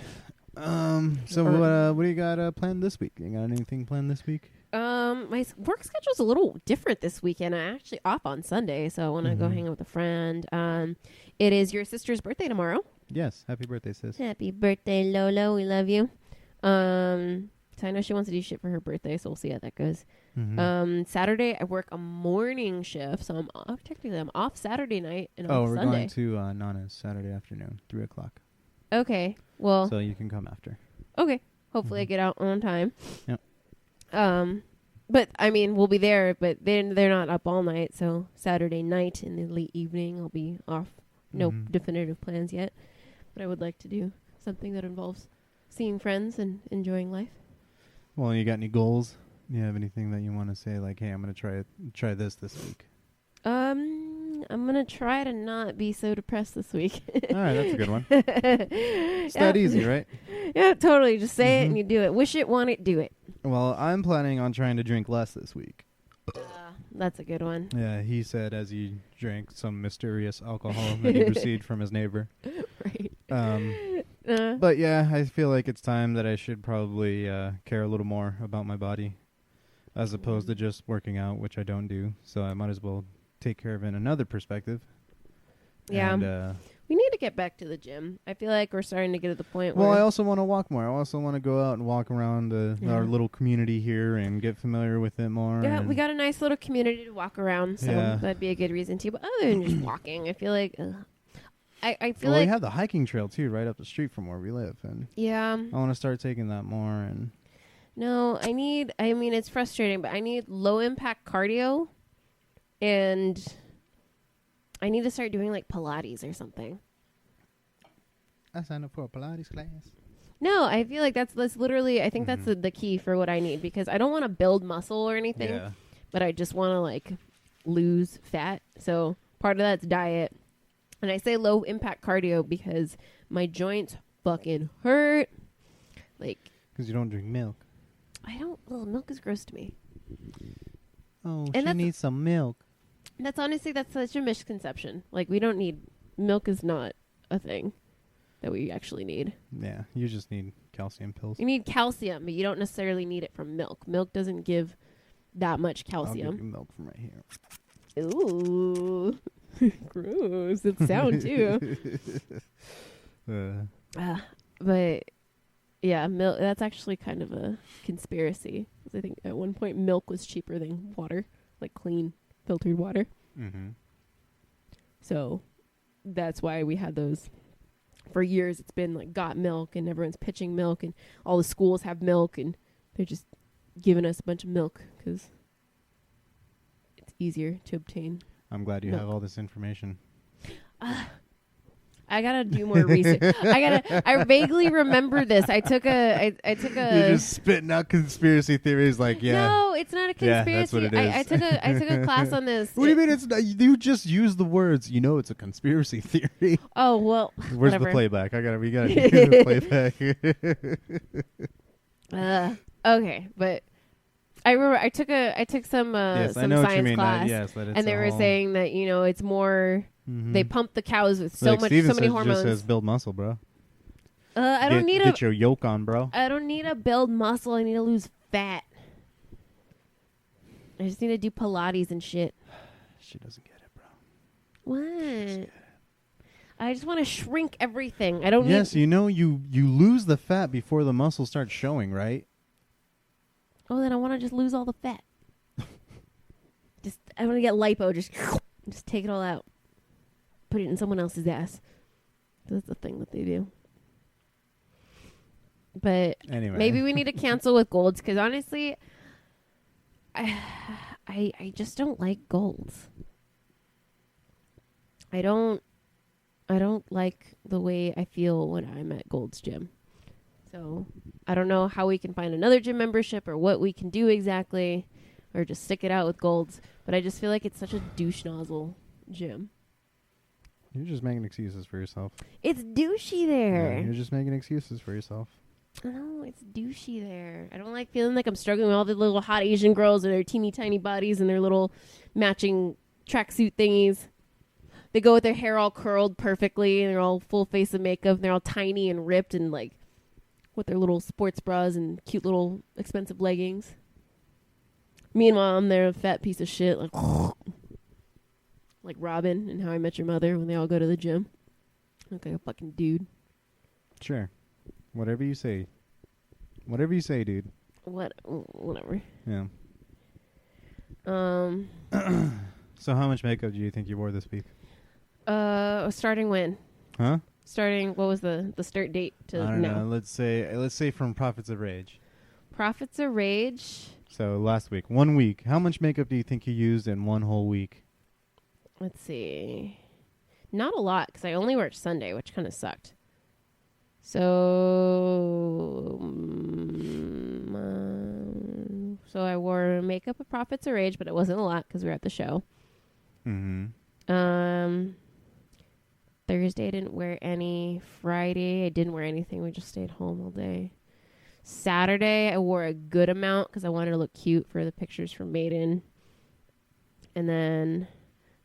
So what do you got planned this week? You got anything planned this week? My work schedule's a little different this weekend. I'm actually off on Sunday, so I want to go hang out with a friend. It is your sister's birthday tomorrow. Yes, happy birthday, sis. Happy birthday, Lolo. We love you. So I know she wants to do shit for her birthday, so we'll see how that goes. Saturday I work a morning shift, so I'm off. Technically, I'm off Saturday night and off we're Sunday. going to Nana's Saturday afternoon, 3:00. Okay, well, so you can come after. okay. Hopefully, I get out on time. Yep. But I mean, we'll be there, but they're not up all night. So Saturday night in the late evening, I'll be off. No definitive plans yet, but I would like to do something that involves seeing friends and enjoying life. Well, you got any goals? You have anything that you want to say? Like, hey, I'm gonna try this week. I'm gonna try to not be so depressed this week. All right, that's a good one. It's that easy, right? Yeah, totally. Just say it and you do it. Wish it, want it, do it. Well, I'm planning on trying to drink less this week. That's a good one. Yeah, he said as he drank some mysterious alcohol that he received from his neighbor. Right. But yeah, I feel like it's time that I should probably care a little more about my body as opposed to just working out, which I don't do. So I might as well take care of it in another perspective. Yeah. And, we need to get back to the gym. I feel like we're starting to get to the point well, where... I also want to walk more. I also want to go out and walk around our little community here and get familiar with it more. Yeah, we got a nice little community to walk around, so that'd be a good reason too. But other than just walking, I feel like... I feel like... we have the hiking trail, too, right up the street from where we live. And yeah. I want to start taking that more. And no, I mean, it's frustrating, but I need low-impact cardio, and I need to start doing, like, Pilates or something. I signed up for a Pilates class. No, I feel like that's literally, I think that's the key for what I need, because I don't want to build muscle or anything, but I just want to, like, lose fat. So part of that's diet. And I say low impact cardio because my joints fucking hurt. Like, because you don't drink milk. I don't. Well, milk is gross to me. Oh, and she needs some milk. That's such a misconception. Like, we don't need milk. Is not a thing that we actually need. Yeah, you just need calcium pills. You need calcium, but you don't necessarily need it from milk. Milk doesn't give that much calcium. I'll give you milk from right here. Ooh. Gross. It's sound too. But yeah, milk. That's actually kind of a conspiracy. 'Cause I think at one point milk was cheaper than water, like clean filtered water. So that's why we had those. For years, it's been like got milk, and everyone's pitching milk, and all the schools have milk, and they're just giving us a bunch of milk because it's easier to obtain. I'm glad you have all this information. I gotta do more research. I vaguely remember this. I took a. You're just spitting out conspiracy theories, like No, it's not a conspiracy. Yeah, that's what it is. I took a class on this. What do you mean? It's not, you just use the words. You know, it's a conspiracy theory. Oh well. Where's whatever. the playback? We gotta do the playback. Okay, but I remember I took some science class, and they were saying that it's more they pump the cows with so many hormones. Just says build muscle, bro. I don't need get your yolk on, bro. I don't need to build muscle. I need to lose fat. I just need to do Pilates and shit. She doesn't get it, bro. What? I just want to shrink everything. I don't Yes, need... you know you lose the fat before the muscle starts showing, right? Oh, then I want to just lose all the fat. I want to get lipo. Just take it all out. Put it in someone else's ass. That's the thing that they do. But anyway, maybe we need to cancel with golds because honestly, I just don't like golds. I don't like the way I feel when I'm at Gold's Gym. So I don't know how we can find another gym membership or what we can do exactly, or just stick it out with Gold's. But I just feel like it's such a douche nozzle gym. you're just making excuses for yourself. It's douchey there. Yeah, you're just making excuses for yourself. No, it's douchey there. I don't like feeling like I'm struggling with all the little hot Asian girls and their teeny tiny bodies and their little matching tracksuit thingies. They go with their hair all curled perfectly and they're all full face of makeup and they're all tiny and ripped and like with their little sports bras and cute little expensive leggings. Meanwhile, I'm there, a fat piece of shit, like Robin and How I Met Your Mother when they all go to the gym. Look like a fucking dude. Sure. Whatever you say. Whatever you say, dude. Whatever. Yeah. So how much makeup do you think you wore this week? Starting when? Huh? Starting, what was the start date to I don't now? know. Let's say from Prophets of Rage. Prophets of Rage. So last week, 1 week. How much makeup do you think you used in one whole week? Let's see. Not a lot, because I only worked Sunday, which kind of sucked. So I wore makeup at Prophets of Rage, but it wasn't a lot because we were at the show. Mm-hmm. Thursday I didn't wear any. Friday I didn't wear anything. We just stayed home all day. Saturday I wore a good amount because I wanted to look cute for the pictures from Maiden. And then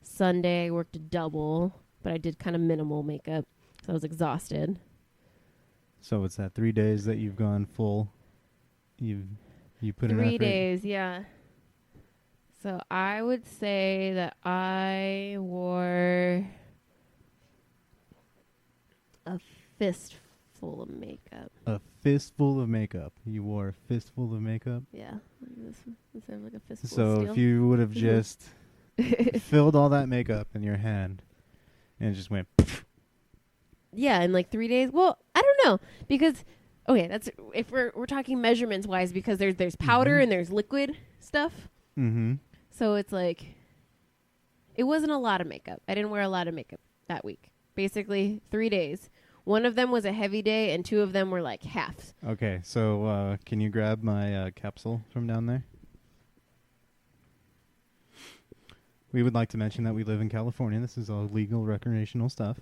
Sunday I worked a double, but I did kind of minimal makeup because I was exhausted. So it's that 3 days that you've gone full. You put in effort. 3 days, yeah. So I would say that I wore a fistful of makeup. A fistful of makeup. You wore a fistful of makeup? Yeah. This sounds like a fistful So of steel. if you would have just filled all that makeup in your hand and just went... Yeah, in like 3 days. Well, I don't know because that's if we're talking measurements wise because there's powder and there's liquid stuff. Mm-hmm. So it's like it wasn't a lot of makeup. I didn't wear a lot of makeup that week. Basically 3 days. One of them was a heavy day and two of them were like half. Okay, so can you grab my capsule from down there? We would like to mention that we live in California. This is all legal recreational stuff.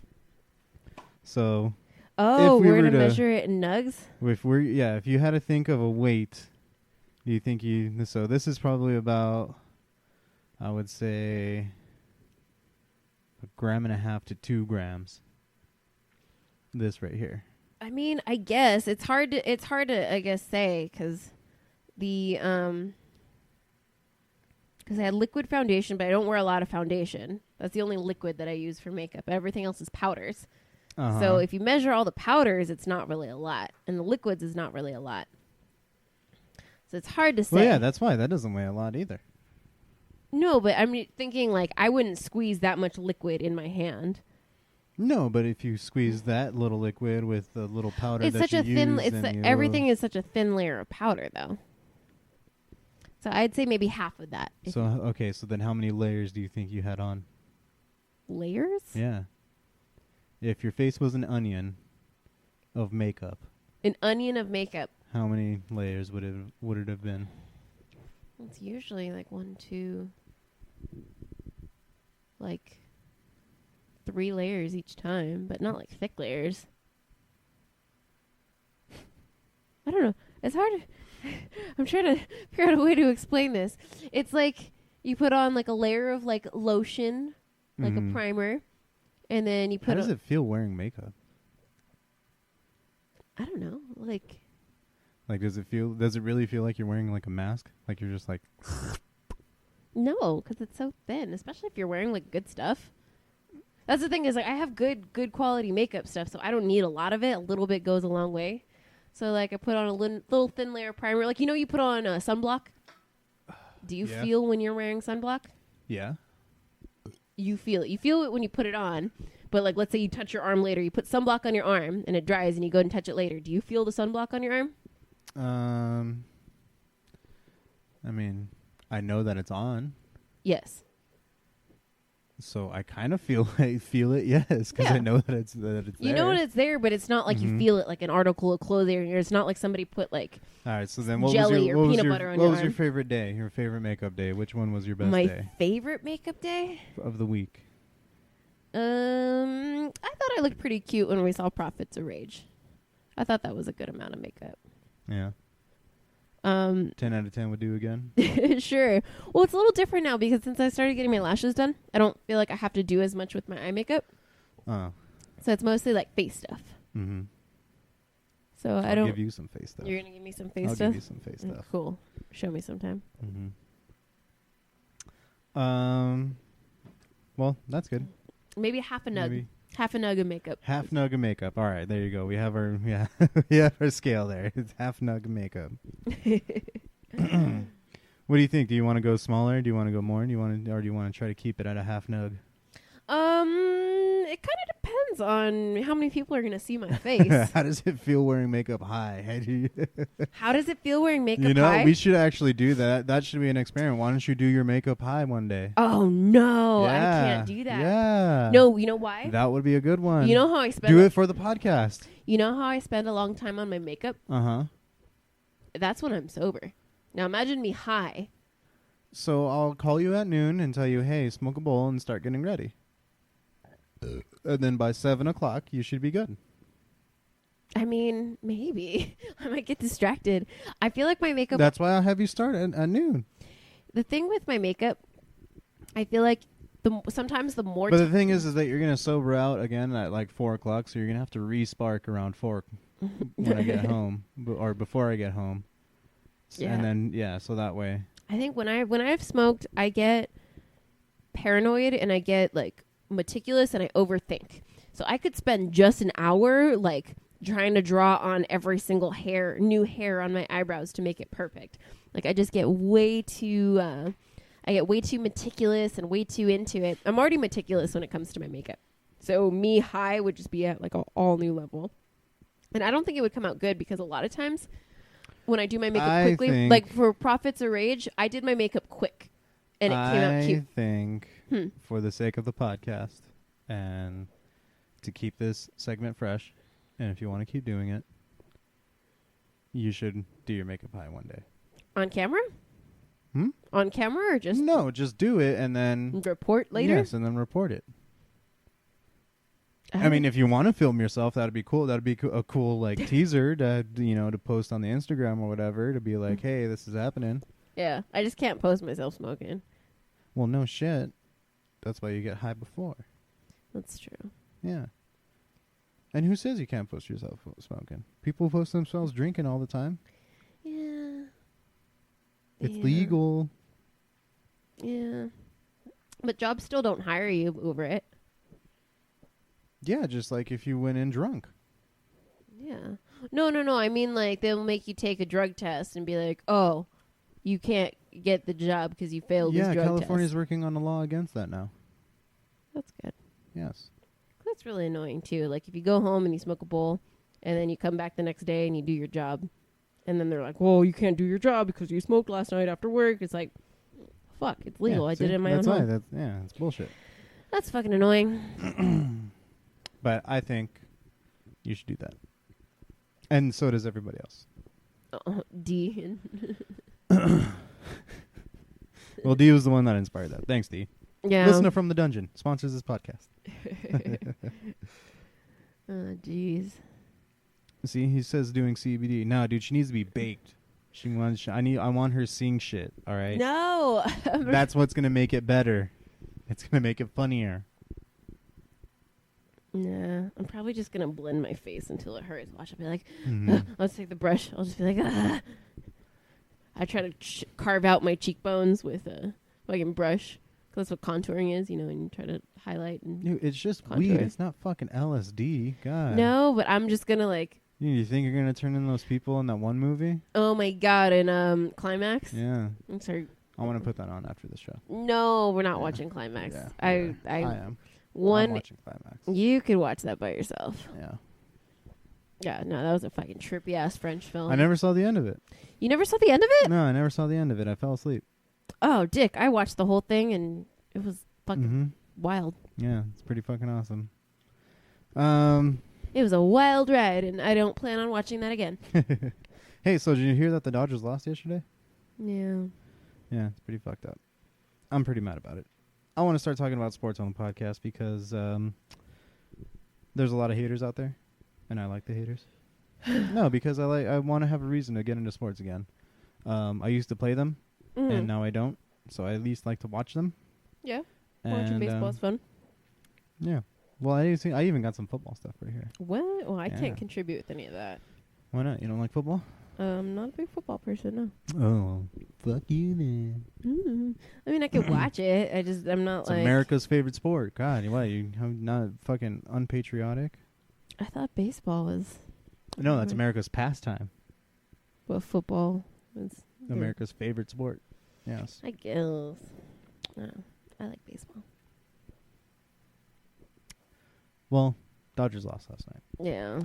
So, oh, if we we're were gonna to measure it in nugs. If you had to think of a weight, do you think so this is probably about, I would say, 1.5 grams to 2 grams. This right here. I mean, I guess it's hard to I guess say because because I had liquid foundation, but I don't wear a lot of foundation. That's the only liquid that I use for makeup. Everything else is powders. Uh-huh. So if you measure all the powders, it's not really a lot. And the liquids is not really a lot. So it's hard to say. Well, yeah, that's why. That doesn't weigh a lot either. No, but I'm thinking like I wouldn't squeeze that much liquid in my hand. No, but if you squeeze that little liquid with the little powder It's that such you a thin. use, Everything is such a thin layer of powder, though. So I'd say maybe half of that. So okay, so then how many layers do you think you had on? Layers? Yeah. If your face was an onion of makeup, An onion of makeup. how many layers would it have been? It's usually like 1, 2, like 3 layers each time, but not like thick layers. I don't know. It's hard to I'm trying to figure out a way to explain this. It's like you put on like a layer of like lotion, like a primer, and then you put How does it feel wearing makeup? I don't know. Like does it really feel like you're wearing like a mask? Like you're just like no, because it's so thin, especially if you're wearing like good stuff. That's the thing is, like, I have good quality makeup stuff, so I don't need a lot of it. A little bit goes a long way. So, like, I put on a little thin layer of primer. Like, you put on a sunblock? Do you feel when you're wearing sunblock? Yeah. You feel it. You feel it when you put it on. But, like, let's say you touch your arm later. You put sunblock on your arm, and it dries, and you go and touch it later. Do you feel the sunblock on your arm? I mean, I know that it's on. Yes. So I kind of feel it, yes, because I know that it's there. You know when it's there, but it's not like you feel it like an article of clothing, or it's not like somebody put like all right. So then, what jelly was or peanut butter on your What was arm. your favorite day? Your favorite makeup day? Which one was your best My day? favorite makeup day Of the week? I thought I looked pretty cute when we saw Prophets of Rage. I thought that was a good amount of makeup. Yeah. 10 out of 10 would do again. Sure. Well, it's a little different now because since I started getting my lashes done, I don't feel like I have to do as much with my eye makeup. Oh. So it's mostly like face stuff. Mm-hmm. So I'll I don't. give you some face stuff. You're gonna give me some face I'll stuff. give you some face stuff. Cool. Show me sometime. Mm-hmm. Well, that's good. Maybe half a nug. Maybe Half a nug of makeup. half nug of makeup. All right, there you go. We have our we have our scale there. It's half nug of makeup. What do you think? Do you want to go smaller? Do you want to go more? Do you want to try to keep it at a half nug? It kind of depends on how many people are gonna see my face. How does it feel wearing makeup high? How does it feel wearing makeup You high? we should actually do that. That should be an experiment. Why don't you do your makeup high one day? Oh no, I Yeah. can't do that. Yeah. No, you know why? That would be a good one. You know how I spend Do it for the podcast. You know how I spend a long time on my makeup? Uh-huh. That's when I'm sober. Now imagine me high. So I'll call you at noon and tell you, hey, smoke a bowl and start getting ready. And then by 7 o'clock, you should be good. I mean, maybe. I might get distracted. I feel like my makeup... That's why I'll have you start at noon. The thing with my makeup, I feel like sometimes the more... But the thing is that you're going to sober out again at like 4 o'clock, so you're going to have to re-spark around 4 when I get home, or before I get home. Yeah. And then, so that way... I think when I've smoked, I get paranoid and I get like meticulous and I overthink. So I could spend just an hour like trying to draw on every single new hair on my eyebrows to make it perfect. Like I just get way too meticulous and way too into it. I'm already meticulous when it comes to my makeup. So me high would just be at like an all new level. And I don't think it would come out good because a lot of times when I do my makeup quickly, like for Prophets of Rage, I did my makeup quick and it came out cute. I think for the sake of the podcast and to keep this segment fresh, and if you want to keep doing it, you should do your makeup high one day. On camera? On camera or just... No, just do it and then... Report later? Yes, and then report it. I mean, if you want to film yourself, that'd be cool. That'd be a cool like teaser to to post on the Instagram or whatever to be like, hey, this is happening. Yeah, I just can't post myself smoking. Well, no shit. That's why you get high before. That's true. Yeah. And who says you can't post yourself smoking? People post themselves drinking all the time. Yeah. It's legal. Yeah. But jobs still don't hire you over it. Yeah, just like if you went in drunk. Yeah. No. I mean, like, they'll make you take a drug test and be like, oh, you can't get the job because you failed this drug test. Yeah, California's working on a law against that now. That's good. Yes. That's really annoying, too. Like, if you go home and you smoke a bowl, and then you come back the next day and you do your job, and then they're like, well, you can't do your job because you smoked last night after work. It's like, fuck, it's legal. Yeah, I did it in my own home. It's bullshit. That's fucking annoying. But I think you should do that. And so does everybody else. D. Well, D was the one that inspired that. Thanks, D. Yeah. Listener from the Dungeon sponsors this podcast. Oh, jeez. See, he says doing CBD. No, dude, she needs to be baked. I want her seeing shit, all right? No. That's what's going to make it better. It's going to make it funnier. Nah, I'm probably just going to blend my face until it hurts. Watch, I'll be like, I'll take the brush. I'll just be like, I try to carve out my cheekbones with a fucking brush. That's what contouring is, you know, and you try to highlight and Dude, it's just contour. weed. It's not fucking LSD. God. No, but I'm just gonna like. You think you're gonna turn in those people in that one movie? Oh my god! In Climax. Yeah. I'm sorry. I want to put that on after the show. No, we're not watching Climax. Yeah, I am. I'm watching Climax. You could watch that by yourself. Yeah. Yeah, no, that was a fucking trippy ass French film. I never saw the end of it. You never saw the end of it? No, I never saw the end of it. I fell asleep. Oh, dick! I watched the whole thing and it was fucking wild. Yeah, it's pretty fucking awesome. It was a wild ride, and I don't plan on watching that again. Hey, so did you hear that the Dodgers lost yesterday? Yeah. Yeah, it's pretty fucked up. I'm pretty mad about it. I want to start talking about sports on the podcast because there's a lot of haters out there, and I like the haters. No, because I want to have a reason to get into sports again. I used to play them, and now I don't. So I at least like to watch them. Yeah. Watching baseball is fun. Yeah. Well, I even got some football stuff right here. What? Well, I can't contribute with any of that. Why not? You don't like football? I'm not a big football person, no. Oh, fuck you then. I mean, I could watch it. I'm not it's like... America's favorite sport. God, what? You not fucking unpatriotic? I thought baseball was... No, that's America's pastime. Well, football is... America's favorite sport. Yes. I guess. No, I like baseball. Well, Dodgers lost last night. Yeah.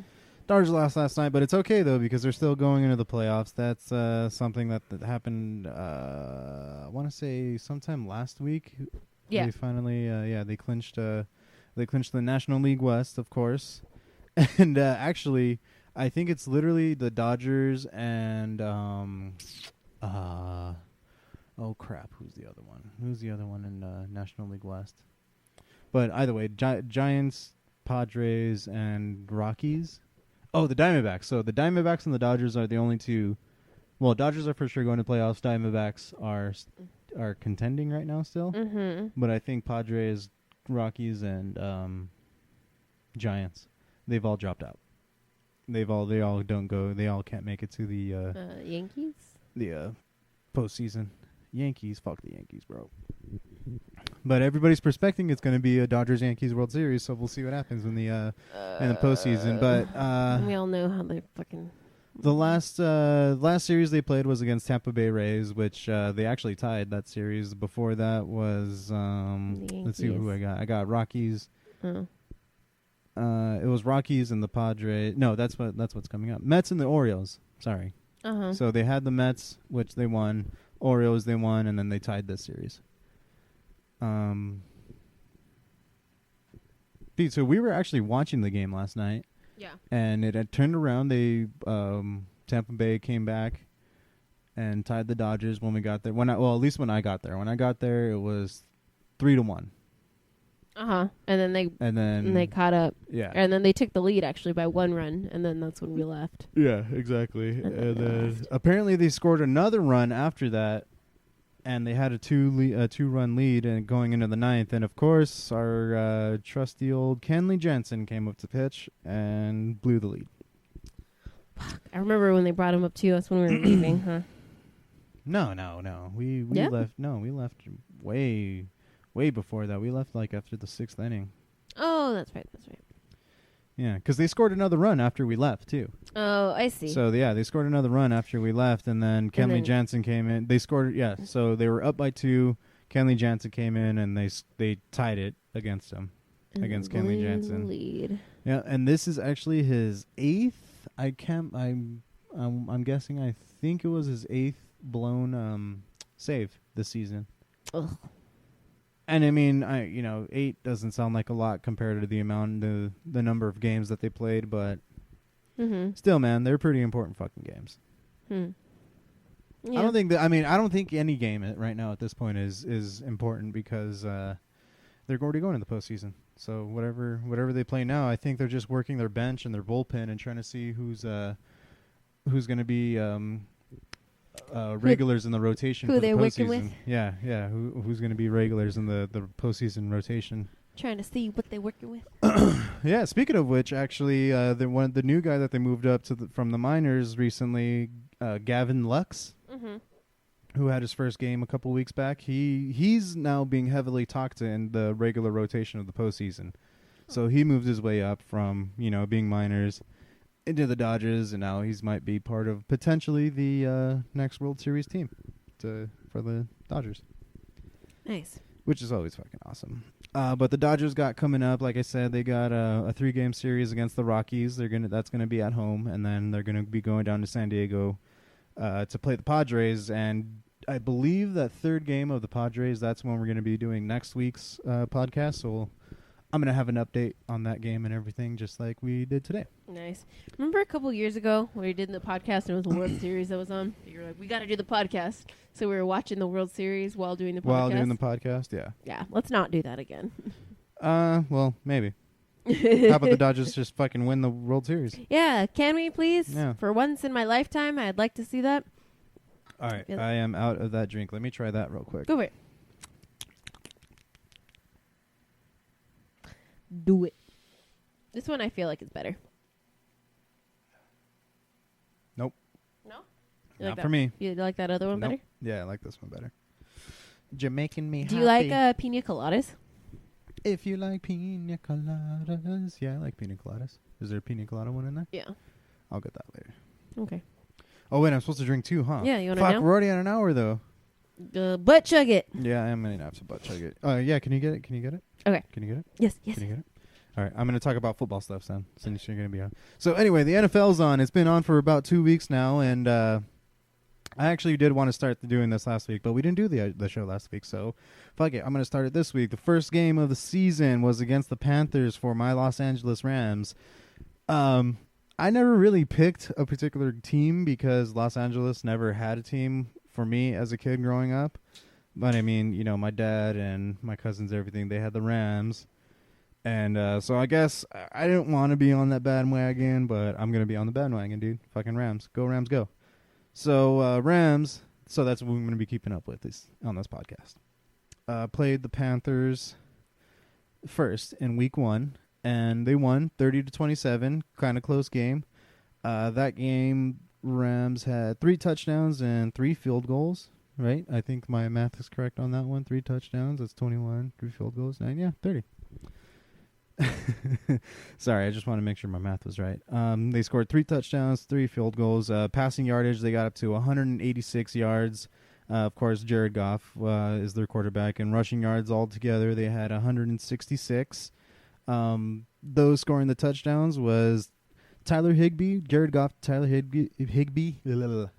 Dodgers lost last night, but it's okay, though, because they're still going into the playoffs. That's something that happened, I want to say, sometime last week. Yeah. They finally, they clinched the National League West, of course. And actually, I think it's literally the Dodgers and, oh, crap, who's the other one? Who's the other one in National League West? But either way, Giants, Padres, and Rockies. Oh, the Diamondbacks. So the Diamondbacks and the Dodgers are the only two. Well, Dodgers are for sure going to playoffs. Diamondbacks are contending right now still. Mm-hmm. But I think Padres, Rockies, and Giants, they've all dropped out. They all don't go. They all can't make it to the Yankees. The postseason. Yankees, fuck the Yankees, bro. But everybody's expecting it's going to be a Dodgers-Yankees World Series, so we'll see what happens in the postseason. But we all know how they fucking. The last series they played was against Tampa Bay Rays, which they actually tied that series. Before that was let's see who I got. I got Rockies. Oh. It was Rockies and the Padres. No, that's what's coming up. Mets and the Orioles. Sorry. Uh-huh. So they had the Mets, which they won. Orioles they won, and then they tied this series. Dude, so we were actually watching the game last night. Yeah. And it had turned around. They Tampa Bay came back and tied the Dodgers when we got there. At least when I got there. When I got there, it was 3-1. Uh-huh. And then they caught up. Yeah. And then they took the lead actually by 1 run, and then that's when we left. Yeah, exactly. And then apparently they scored another run after that, and they had a 2-run lead and going into the 9th. And of course, our trusty old Kenley Jensen came up to pitch and blew the lead. Fuck. I remember when they brought him up too. That's when we were leaving, huh? No. We left. No, we left way before that. We left like after the 6th inning. Oh, that's right. Yeah, because they scored another run after we left too. Oh, I see. So yeah, they scored another run after we left, and then Kenley Jansen came in. They scored. Yeah, so they were up by 2. Kenley Jansen came in, and they tied it against him, against Kenley Jansen. Lead. Yeah, and this is actually his 8th. I'm guessing. I think it was his 8th blown save this season. Ugh. And I mean, 8 doesn't sound like a lot compared to the number of games that they played, but still, man, they're pretty important fucking games. Yeah. I don't think any game right now at this point is important because they're already going to the postseason. So whatever they play now, I think they're just working their bench and their bullpen and trying to see who's going to be regulars in the rotation who for the they're working postseason. with. Yeah. Who's going to be regulars in the postseason rotation? Trying to see what they're working with. Yeah. Speaking of which, actually, the new guy that they moved up from the minors recently, Gavin Lux. who had his first game a couple weeks back, he's now being heavily talked in the regular rotation of the postseason. So he moved his way up from, being minors into the Dodgers, and now he's might be part of potentially the next World Series team for the Dodgers. Nice. Which is always fucking awesome. But the Dodgers got coming up, like I said, they got a 3-game series against the Rockies. That's gonna be at home, and then they're gonna be going down to San Diego to play the Padres. And I believe that third game of the Padres, that's when we're gonna be doing next week's podcast. So I'm gonna have an update on that game and everything, just like we did today. Nice. Remember a couple years ago when we did the podcast and it was the World Series that was on? You were like, we got to do the podcast. So we were watching the World Series while doing the podcast. While doing the podcast, yeah. Yeah, let's not do that again. Well, maybe. How about the Dodgers just fucking win the World Series? Yeah, can we please? Yeah. For once in my lifetime, I'd like to see that. All right, I am out of that drink. Let me try that real quick. Go for it. Do it. This one I feel like is better. Nope. No? Not for me. You like that other one Nope. better? Yeah, I like this one better. You're making me Do happy. you like pina coladas? If you like pina coladas. Yeah, I like pina coladas. Is there a pina colada one in there? Yeah. I'll get that later. Okay. Oh, wait, I'm supposed to drink too, huh? Yeah, you want to Fuck, know? we're already at an hour, though. Butt chug it. Yeah, I am going to have to butt chug it. Yeah, can you get it? Can you get it? Okay. Can you get it? Yes. Can you get it? All right, I'm going to talk about football stuff, son, since you're going to be on. So anyway, the NFL's on. It's been on for about 2 weeks now, and I actually did want to start doing this last week, but we didn't do the show last week, so fuck it. I'm going to start it this week. The first game of the season was against the Panthers for my Los Angeles Rams. I never really picked a particular team because Los Angeles never had a team for me as a kid growing up. But I mean, my dad and my cousins, everything, they had the Rams. And so I guess I didn't want to be on that bandwagon, but I'm going to be on the bandwagon, dude. Fucking Rams. Go Rams, go. So Rams, so that's what we're going to be keeping up with on this podcast. Played the Panthers first in week 1, and they won 30-27, kind of close game. That game, Rams had 3 touchdowns and 3 field goals, right? I think my math is correct on that one. 3 touchdowns, that's 21, 3 field goals, 9, yeah, 30. Sorry, I just want to make sure my math was right. They scored 3 touchdowns, 3 field goals. Passing yardage, they got up to 186 yards. Of course, Jared Goff is their quarterback. And rushing yards altogether, they had 166. Those scoring the touchdowns was Tyler Higbee, Jared Goff, Tyler Higbee. It's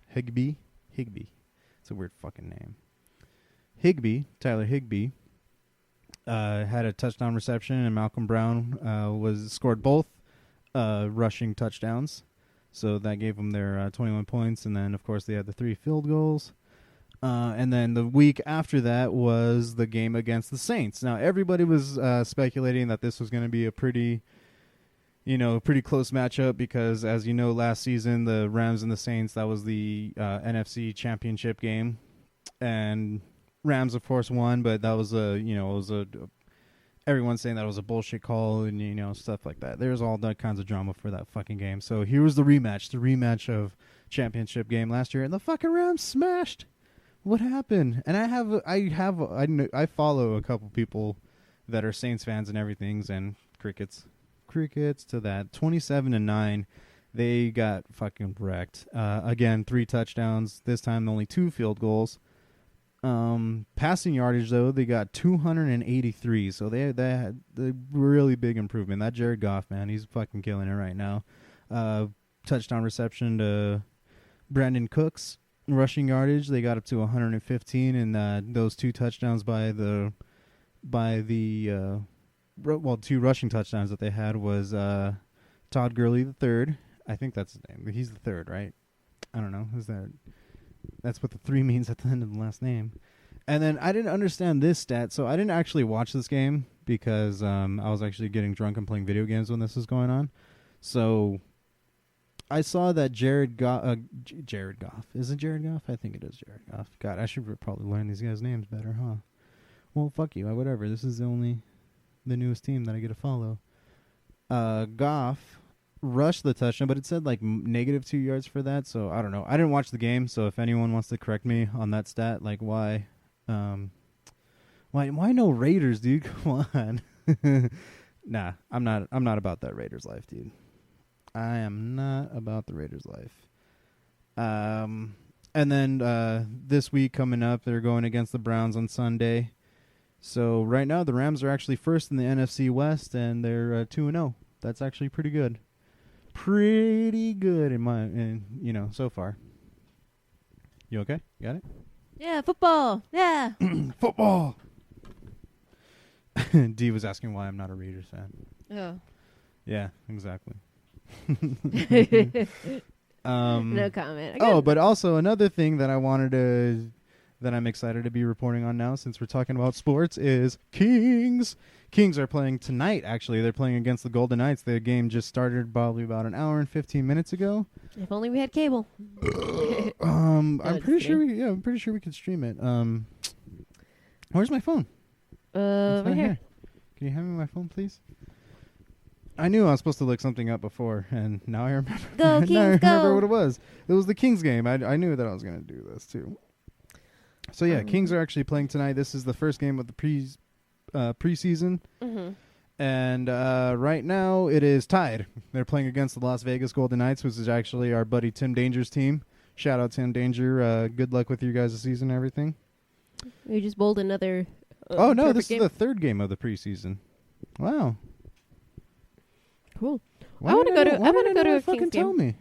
a weird fucking name. Tyler Higbee. Had a touchdown reception, and Malcolm Brown scored both rushing touchdowns. So that gave them their 21 points. And then, of course, they had the 3 field goals. And then the week after that was the game against the Saints. Now, everybody was speculating that this was going to be a pretty close matchup because, as you know, last season, the Rams and the Saints, that was the NFC Championship game. And Rams, of course, won, but that was everyone's saying that was a bullshit call and, stuff like that. There's all that kinds of drama for that fucking game. So here was the rematch of championship game last year, and the fucking Rams smashed. What happened? And I follow a couple people that are Saints fans and everything, and crickets to that. 27-9, they got fucking wrecked. Again, 3 touchdowns. This time, only 2 field goals. Passing yardage, though, they got 283, so they had a really big improvement. That Jared Goff, man, he's fucking killing it right now. Touchdown reception to Brandon Cooks. Rushing yardage, they got up to 115, and those 2 touchdowns by the 2 rushing touchdowns that they had was Todd Gurley the third. I think that's his name. He's the third, right? I don't know. That's what the 3 means at the end of the last name. And then I didn't understand this stat, so I didn't actually watch this game because I was actually getting drunk and playing video games when this was going on. So I saw that Jared Goff. Is it Jared Goff? I think it is Jared Goff. God, I should probably learn these guys' names better, huh? Well, fuck you. Whatever. This is the newest team that I get to follow. Goff rushed the touchdown, but it said like negative 2 yards for that. So I don't know. I didn't watch the game, so if anyone wants to correct me on that stat, like why no Raiders, dude? Come on. Nah, I'm not about that Raiders life, dude. I am not about the Raiders life. And then this week coming up, they're going against the Browns on Sunday. So right now the Rams are actually first in the NFC West, and they're 2-0. That's actually pretty good. Pretty good so far. You okay? Got it? Yeah, football. Yeah. Football. D was asking why I'm not a Raiders fan. Oh. Yeah, exactly. No comment. But also another thing that I'm excited to be reporting on now, since we're talking about sports, is Kings. Kings are playing tonight, actually. They're playing against the Golden Knights. The game just started probably about an hour and 15 minutes ago. If only we had cable. I'm pretty sure we could stream it. Where's my phone? Over here. Can you hand me my phone, please? I knew I was supposed to look something up before, and now I remember. Go Kings, now I remember go. what it was. It was the Kings game. I knew that I was going to do this too. So yeah, Kings are actually playing tonight. This is the first game of the preseason. Mm-hmm. And right now it is tied. They're playing against the Las Vegas Golden Knights, which is actually our buddy Tim Danger's team. Shout out Tim Danger. Good luck with you guys this season and everything. We just bowled another. Oh no, this game. is the third game of the preseason. Wow. Cool. Why I want to go to. I want to go to a fucking Kings game. tell me.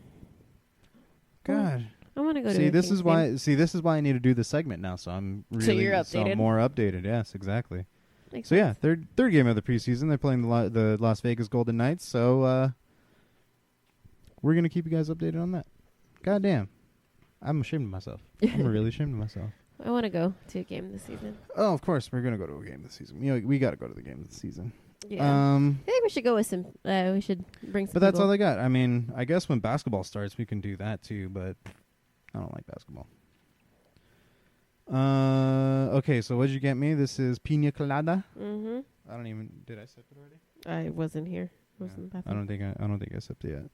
God. I want to go to. See, a this Kings is why. game. See, this is why I need to do the segment now. So I'm really So you're updated? I'm more updated. Yes, exactly. Makes So sense. yeah, third game of the preseason. They're playing the Las Vegas Golden Knights. So we're gonna keep you guys updated on that. God damn, I'm ashamed of myself. I'm really ashamed of myself. I want to go to a game this season. Oh, of course we're gonna go to a game this season. We got to go to the game this season. Yeah. I think we should go with some. We should bring some. But that's people. all they got. I mean, I guess when basketball starts, we can do that too. But I don't like basketball. Okay, so what did you get me? This is pina colada. Mm-hmm. I don't even. Did I sip it already? I wasn't here. I was Yeah. in the I bathroom. don't think I sipped it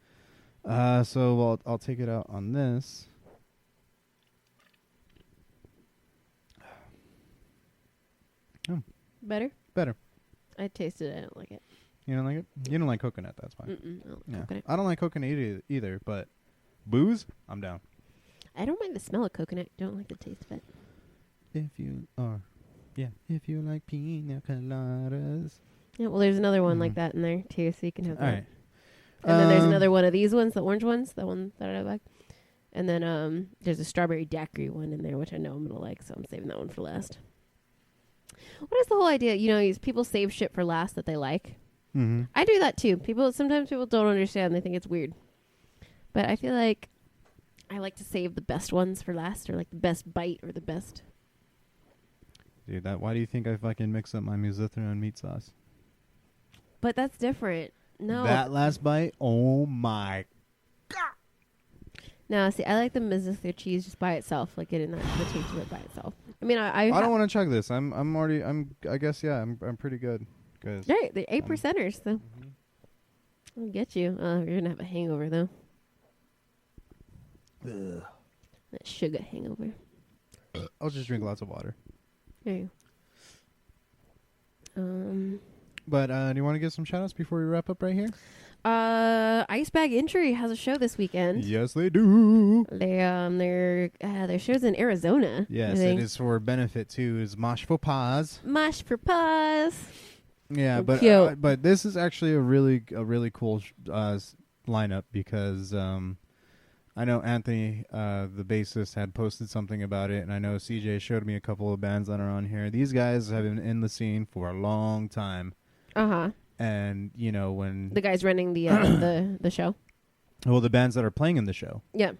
yet. So I'll take it out on this. Better. I tasted it. I don't like it. You don't like it? You don't like coconut. That's fine. I don't like coconut. I don't like coconut either. But booze, I'm down. I don't mind the smell of coconut. Don't like the taste of it. If you like pina coladas. Yeah. Well, there's another one like that in there too, so you can have All that. right. And then there's another one of these ones, the orange ones, the one that I like. And then there's a strawberry daiquiri one in there, which I know I'm gonna like, so I'm saving that one for last. What is the whole idea? You know, people save shit for last that they like. Mm-hmm. I do that too. Sometimes people don't understand. They think it's weird. But I feel like I like to save the best ones for last, or like the best bite, or the best. Dude, why do you think I fucking mix up my Mizithra and meat sauce? But that's different. No. That last bite, oh my. No, see, I like the Mizithra cheese just by itself, like getting the taste of it by itself. I mean, I don't want to chug this. I'm pretty good. Right, the 8%ers, though. I'll get you. You're gonna have a hangover though. Ugh. That sugar hangover. I'll just drink lots of water. There you go. But do you want to give some shout outs before we wrap up right here? Ice Bag Injury has a show this weekend. Yes, they do. Their show's in Arizona. Yes, it is for benefit too. Is Mosh for Paws. Mosh for Paws. Yeah, So but this is actually a really cool lineup because I know Anthony, the bassist, had posted something about it, and I know CJ showed me a couple of bands that are on here. These guys have been in the scene for a long time. Uh-huh. And, you know, when... The guys running the the show. Well, the bands that are playing in the show. Yeah.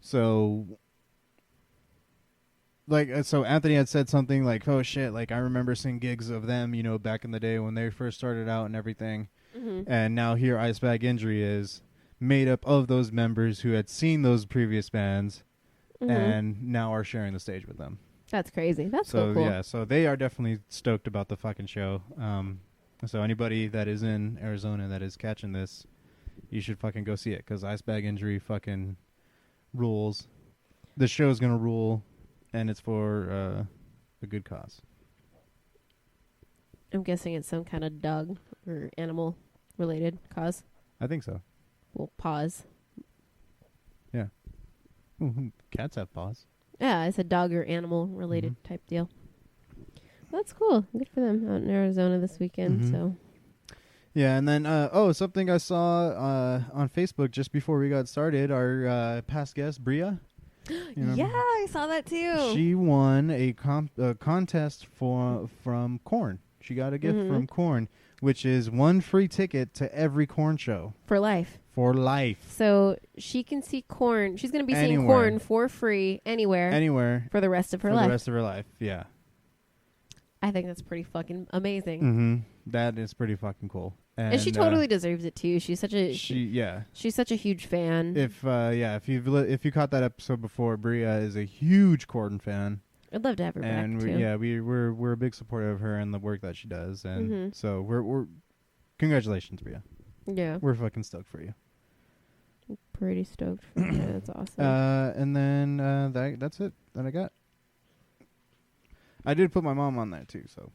So... So Anthony had said something like, oh, shit, like, I remember seeing gigs of them, you know, back in the day when they first started out and everything. Mm-hmm. And now here Ice Bag Injury is made up of those members who had seen those previous bands and now are sharing the stage with them. That's crazy. That's so cool. Yeah, so they are definitely stoked about the fucking show. So anybody that is in Arizona that is catching this, you should fucking go see it because Ice Bag Injury fucking rules. The show's gonna rule, and it's for a good cause. I'm guessing it's some kind of dog or animal related cause. I think so. Well, pause. Yeah. Ooh, cats have paws. Yeah, it's a dog or animal related type deal. That's cool. Good for them out in Arizona this weekend. So. Yeah, and then something I saw on Facebook just before we got started. Our past guest Bria. Yeah, I saw that too. She won a contest from Korn. She got a gift from Korn, which is 1 free ticket to every Korn show. For life. For life. So she can see Korn. She's going to be seeing Anywhere. Korn for free anywhere. For the rest of her life. For the rest of her life, yeah. I think that's pretty fucking amazing. Mm-hmm. That is pretty fucking cool. And she totally deserves it too. She's such a she's such a huge fan. If you caught that episode before, Bria is a huge Korn fan. I'd love to have her back too. We're a big supporter of her and the work that she does, and so we're congratulations, Bria. Yeah, we're fucking stoked for you. I'm pretty stoked for you. That's awesome. And then that's it that I got. I did put my mom on there too, so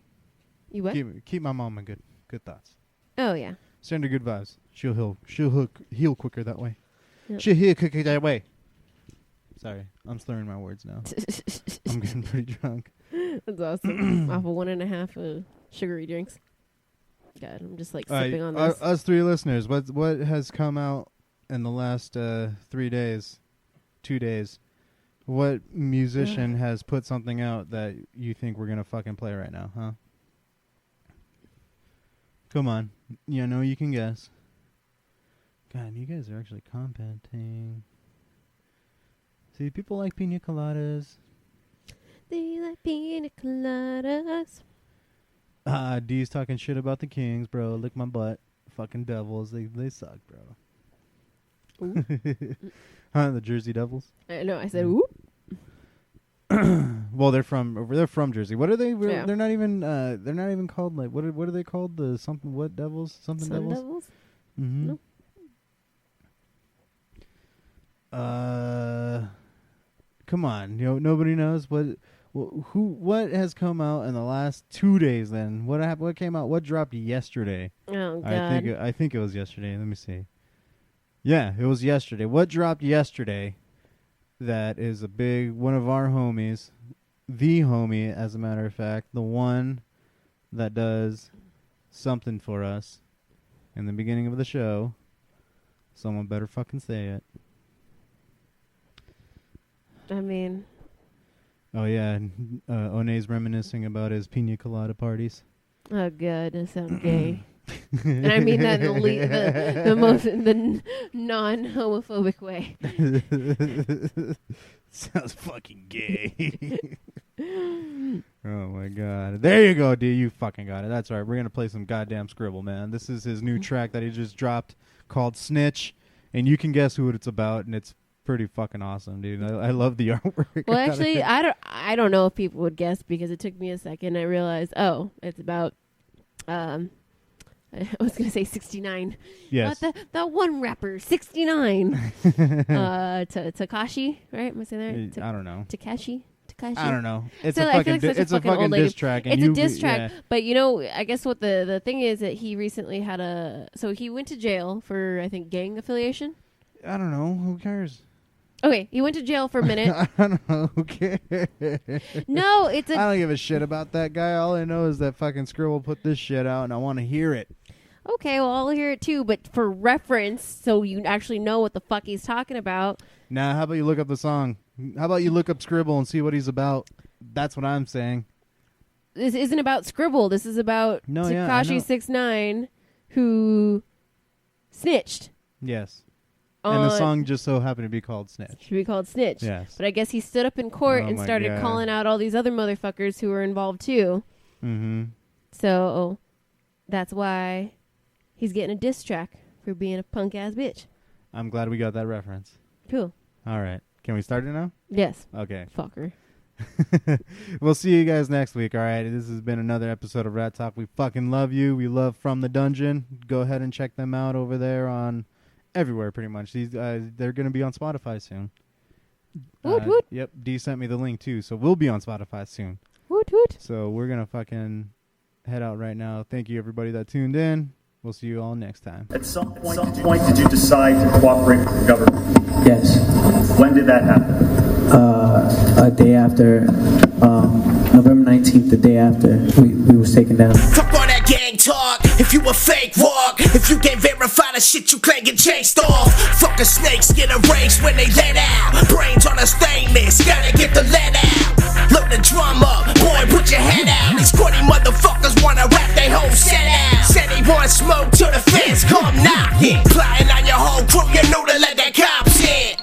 you what? Keep my mom in good thoughts. Oh yeah. Send her good vibes. She'll heal quicker that way. Yep. She'll heal quicker that way. Sorry, I'm slurring my words now. I'm getting pretty drunk. That's awesome. Off of 1.5 sugary drinks. God, I'm just like sipping on this. Us 3 listeners, what has come out in the last 2 days? What musician has put something out that you think we're gonna fucking play right now, huh? Come on. You know you can guess. God, you guys are actually commenting. See, people like pina coladas. They like pina coladas. D's talking shit about the Kings, bro. Lick my butt. Fucking Devils. They suck, bro. Huh? The Jersey Devils? No, I said whoop. Well, they're from Jersey. What are they? Yeah. They're not even called like what are they called? The something what Devils? Something Sun Devils? Mm-hmm. No. Come on, nobody knows what has come out in the last 2 days. Then what came out? What dropped yesterday? Oh God! I think it was yesterday. Let me see. Yeah, it was yesterday. What dropped yesterday? That is a big one of our homies, the homie, as a matter of fact, the one that does something for us in the beginning of the show. Someone better fucking say it. I mean. Oh yeah, One's reminiscing about his pina colada parties. Oh God, that sounds gay. And I mean that in the non-homophobic way. Sounds fucking gay. Oh my God. There you go, dude. You fucking got it. That's right. We're going to play some goddamn Skribbal, man. This is his new track that he just dropped called Snitch. And you can guess who it's about, and it's pretty fucking awesome, dude. I love the artwork. Well, actually, I don't know if people would guess because it took me a second. I realized, it's about I was going to say 69. Yes. That one rapper, 69. Takashi, right? Am I saying that? I don't know. Takashi? I don't know. It's so a fucking diss track. And it's a diss track. Yeah. But, I guess what the thing is that he recently had so he went to jail for, I think, gang affiliation. I don't know. Who cares? Okay, he went to jail for a minute. I don't know. Who cares? No, I don't give a shit about that guy. All I know is that fucking Skribbal put this shit out, and I want to hear it. Okay, well, I'll hear it too, but for reference, so you actually know what the fuck he's talking about. Nah, how about you look up the song? How about you look up Skribbal and see what he's about? That's what I'm saying. This isn't about Skribbal. This is about Tekashi 6ix9ine, who snitched. Yes. And the song just so happened to be called Snitch. To be called Snitch. Yes. But I guess he stood up in court and started calling out all these other motherfuckers who were involved too. Mm-hmm. So that's why he's getting a diss track for being a punk ass bitch. I'm glad we got that reference. Cool. All right. Can we start it now? Yes. Okay. Fucker. We'll see you guys next week. All right. This has been another episode of Rat Talk. We fucking love you. We love From the Dungeon. Go ahead and check them out over there on everywhere pretty much. These they're gonna be on Spotify soon. Woot woot. Yep, D sent me the link too, so we'll be on Spotify soon. Woot woot. So we're gonna fucking head out right now. Thank you everybody that tuned in. We'll see you all next time. At some point, did you decide to cooperate with the government? Yes. When did that happen? A day after, November 19th, the day after we was taken down. Fuck all that gang talk. If you a fake walk, if you can't verify the shit you claim, get chased off. Fucking snakes get erased when they let out. Brains on a stainless, gotta get the lead out. Load the drum up, boy, put your head out. These corny motherfuckers wanna rap they whole set out. Said they want smoke till the fans come knocking. Plotting on your whole crew, you know to let that cops in.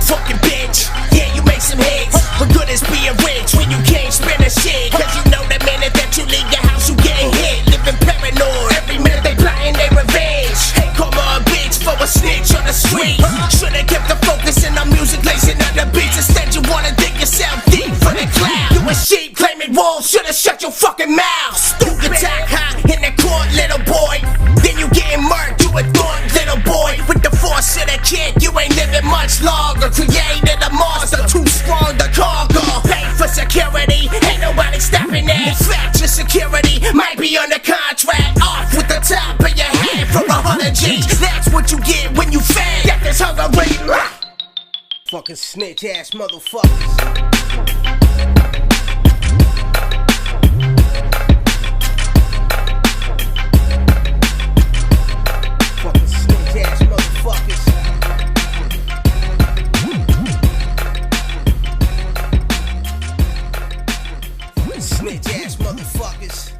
Fucking bitch, yeah, you make some hits. But good as being rich when you can't spend a shit. Cause you know the minute that you leave your house, you getting hit. Living paranoid, every minute they plotting their revenge. Hey, call her a bitch for a snitch on the street. Should've kept the focus in the music, lacing on the beats. Instead you wanna dig yourself deep for the cloud. You a sheep claiming wolves, should've shut your fucking mouth. Stupid talk high in the court, little boy. Then you getting murked, you a thought, little boy. With the force of the kid, you ain't living much longer. Created a monster, too strong to conquer. Pay for security, ain't nobody stopping that. In fact, your security might be under contract. Off with the top of your head for 100 G's. That's what you get when you fed. Get this hunger rate. Fucking snitch ass motherfuckers. Fucking snitch ass motherfuckers. Snitch ass motherfuckers.